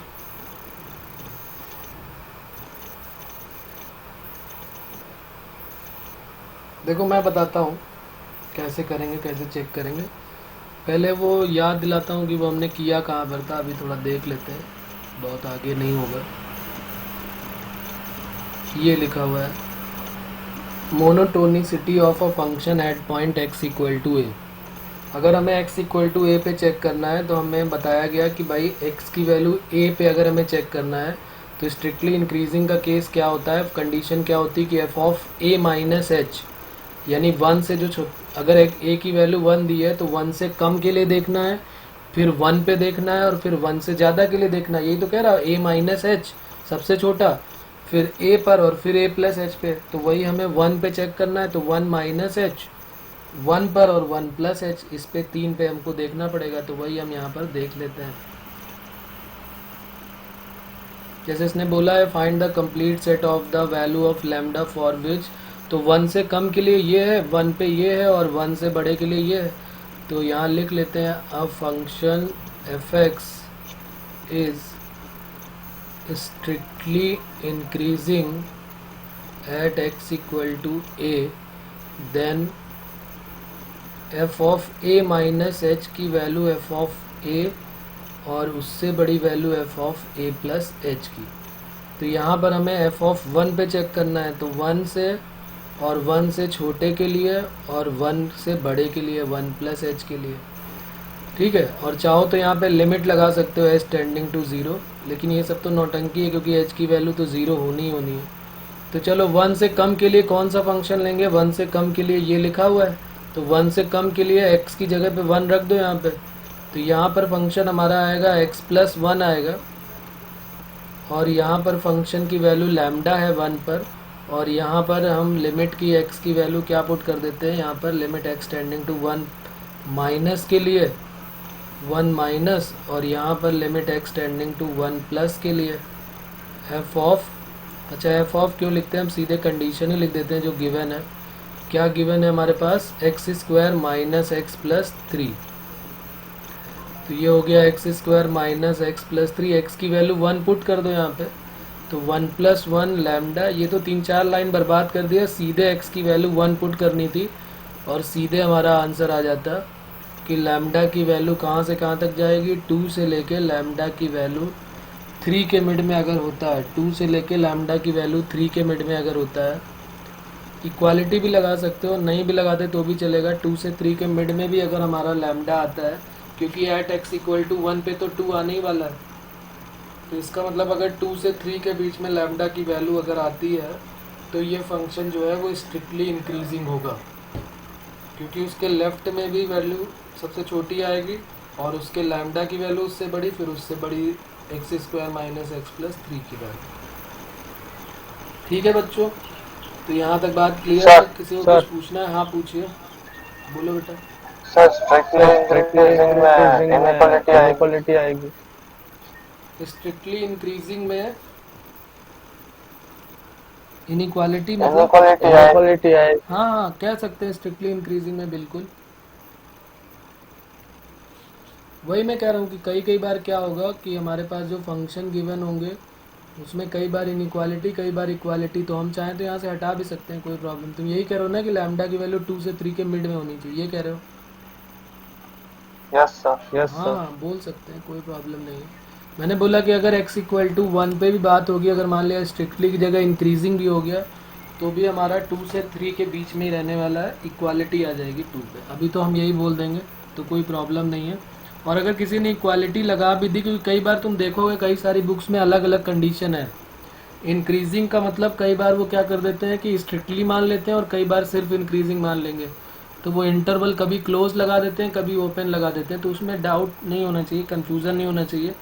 देखो मैं बताता हूँ कैसे करेंगे, कैसे चेक करेंगे। पहले वो याद दिलाता हूँ कि वो हमने किया कहाँ पर था। अभी थोड़ा देख लेते हैं, बहुत आगे नहीं होगा। ये लिखा हुआ है monotonicity of a function at point x equal to a. अगर हमें x इक्वल टू ए पे चेक करना है तो हमें बताया गया कि भाई x की वैल्यू a पे अगर हमें चेक करना है तो स्ट्रिक्टली इंक्रीजिंग का केस क्या होता है, कंडीशन क्या होती है कि f of a minus H, यानी 1 से जो अगर एक a की वैल्यू 1 दी है तो 1 से कम के लिए देखना है, फिर 1 पे देखना है और फिर 1 से ज़्यादा के लिए देखना है। यही तो कह रहा है a माइनस एच सबसे छोटा, फिर a पर और फिर a प्लस एच पे। तो वही हमें 1 पे चेक करना है तो 1 माइनस एच, 1 पर और 1 प्लस एच, इस पे 3 पे हमको देखना पड़ेगा। तो वही हम यहाँ पर देख लेते हैं। जैसे इसने बोला है find the complete set of the value of lambda for which, तो 1 से कम के लिए ये है, 1 पे ये है और 1 से बड़े के लिए ये है। तो यहाँ लिख लेते हैं a function F x is strictly increasing at x equal to a, then f of a minus h की वैल्यू एफ ऑफ ए और उससे बड़ी value f of a plus h की। तो यहाँ पर हमें एफ ऑफ 1 पे चेक करना है तो 1 से और 1 से छोटे के लिए और 1 से बड़े के लिए 1 प्लस एच के लिए। ठीक है, और चाहो तो यहाँ पे लिमिट लगा सकते हो एच टेंडिंग टू 0, लेकिन ये सब तो नौटंकी है क्योंकि एच की वैल्यू तो 0 होनी ही होनी है। तो चलो 1 से कम के लिए कौन सा फंक्शन लेंगे, 1 से कम के लिए ये लिखा हुआ है तो 1 से कम के लिए x की जगह पे 1 रख दो यहाँ पे। तो यहाँ पर फंक्शन हमारा आएगा x प्लस 1 आएगा। और यहाँ पर फंक्शन की वैल्यू लैम्डा है 1 पर, और यहाँ पर हम लिमिट की x की वैल्यू क्या पुट कर देते हैं, यहाँ पर limit x tending to 1 minus के लिए 1 माइनस, और यहाँ पर limit x tending to 1 plus के लिए f ऑफ, अच्छा f ऑफ क्यों लिखते हैं, हम सीधे कंडीशन ही लिख देते हैं जो गिवन है। क्या गिवन है हमारे पास, x square minus x plus 3, तो ये हो गया x square minus x plus 3, x की वैल्यू 1 पुट कर दो यहाँ पे, तो 1 प्लस 1 लैम्डा, ये तो 3-4 लाइन बर्बाद कर दिया, सीधे x की वैल्यू 1 पुट करनी थी और सीधे हमारा आंसर आ जाता कि लैम्डा की वैल्यू कहाँ से कहाँ तक जाएगी, 2 से लेके लैम्डा की वैल्यू 3 के मिड में अगर होता है, 2 से लेके लैम्डा की वैल्यू 3 के मिड में अगर होता है, इक्वालिटी भी लगा सकते हो, नहीं भी लगाते तो भी चलेगा, 2 से 3 के मिड में भी अगर हमारा लैम्डा आता है, क्योंकि एट x इक्वल टू 1 पे तो 2 आने ही वाला है, तो इसका मतलब अगर 2 से 3 के बीच में लैम्डा की वैल्यू अगर आती है तो ये फंक्शन जो है वो स्ट्रिक्टली इंक्रीजिंग होगा, क्योंकि उसके लेफ्ट में भी वैल्यू सबसे छोटी आएगी और उसके लैम्डा की वैल्यू उससे बड़ी, फिर उससे बड़ी x square minus x plus 3 की वैल्यू। ठीक है बच्चों, तो यहाँ तक बात क्लियर है, किसी को कुछ पूछना है? हाँ पूछिए, बोलो बेटा। सर स्ट्रिक्टली इंक्रीजिंग में इनइक्वालिटी आएगी। स्ट्रिक्टली इंक्रीजिंग में इनइक्वालिटी मतलब आएगी। हाँ कह सकते हैं स्ट्रिक्टली इंक्रीजिंग में, बिल्कुल वही मैं कह रहा हूँ कि कई बार क्या होगा कि हमारे पास जो फंक्शन गिवन होंगे उसमें कई बार इनइक्वालिटी कई बार इक्वालिटी, तो हम चाहें तो यहाँ से हटा भी सकते हैं, कोई प्रॉब्लम। तुम यही कह रहे हो ना कि लैम्डा की वैल्यू 2 से 3 के मिड में होनी चाहिए, ये कह रहे हो? Yes sir. हाँ बोल सकते हैं, कोई प्रॉब्लम नहीं है। मैंने बोला कि अगर x इक्वल टू 1 पे भी बात होगी, अगर मान लिया स्ट्रिक्टली की जगह इंक्रीजिंग भी हो गया तो भी हमारा 2 से 3 के बीच में ही रहने वाला है, इक्वालिटी आ जाएगी 2 पे, अभी तो हम यही बोल देंगे, तो कोई प्रॉब्लम नहीं है। और अगर किसी ने इक्वालिटी लगा भी दी, क्योंकि कई बार तुम देखोगे कई सारी बुक्स में अलग अलग कंडीशन है, इंक्रीजिंग का मतलब कई बार वो क्या कर देते हैं कि स्ट्रिक्टली मान लेते हैं और कई बार सिर्फ इंक्रीजिंग मान लेंगे, तो वो इंटरवल कभी क्लोज लगा देते हैं कभी ओपन लगा देते हैं, तो उसमें डाउट नहीं होना चाहिए, कंफ्यूजन नहीं होना चाहिए।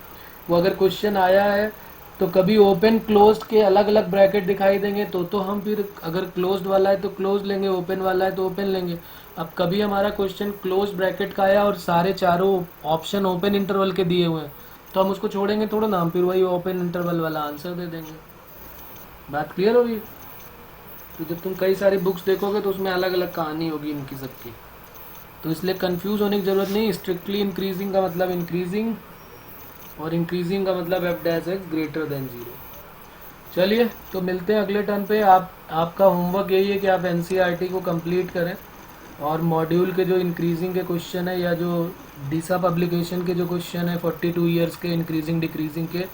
वो अगर क्वेश्चन आया है तो कभी ओपन क्लोज्ड के अलग अलग ब्रैकेट दिखाई देंगे, तो हम फिर अगर क्लोज्ड वाला है तो क्लोज लेंगे, ओपन वाला है तो ओपन लेंगे। अब कभी हमारा क्वेश्चन क्लोज ब्रैकेट का आया और सारे चारों ऑप्शन ओपन इंटरवल के दिए हुए हैं, तो हम उसको छोड़ेंगे थोड़ा ना, हम फिर वही ओपन इंटरवल वाला आंसर दे देंगे। बात क्लियर होगी? तो जब तुम कई सारी बुक्स देखोगे तो उसमें अलग अलग कहानी होगी इनकी सबकी, तो इसलिए कंफ्यूज होने की ज़रूरत नहीं। स्ट्रिक्टली इंक्रीजिंग का मतलब इंक्रीजिंग और इंक्रीजिंग का मतलब f dash x greater than 0। चलिए तो मिलते हैं अगले टर्म पे। आपका होमवर्क यही है कि आप NCERT को कंप्लीट करें और मॉड्यूल के जो इंक्रीजिंग के क्वेश्चन है या जो डीसा पब्लिकेशन के जो क्वेश्चन है 42 ईयर्स के इंक्रीजिंग डिक्रीजिंग के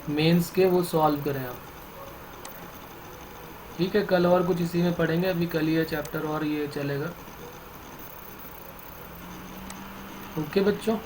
मेंस के, वो सॉल्व करें आप। ठीक है, कल और कुछ इसी में पढ़ेंगे, अभी कल ये चैप्टर और ये चलेगा। ओके बच्चों।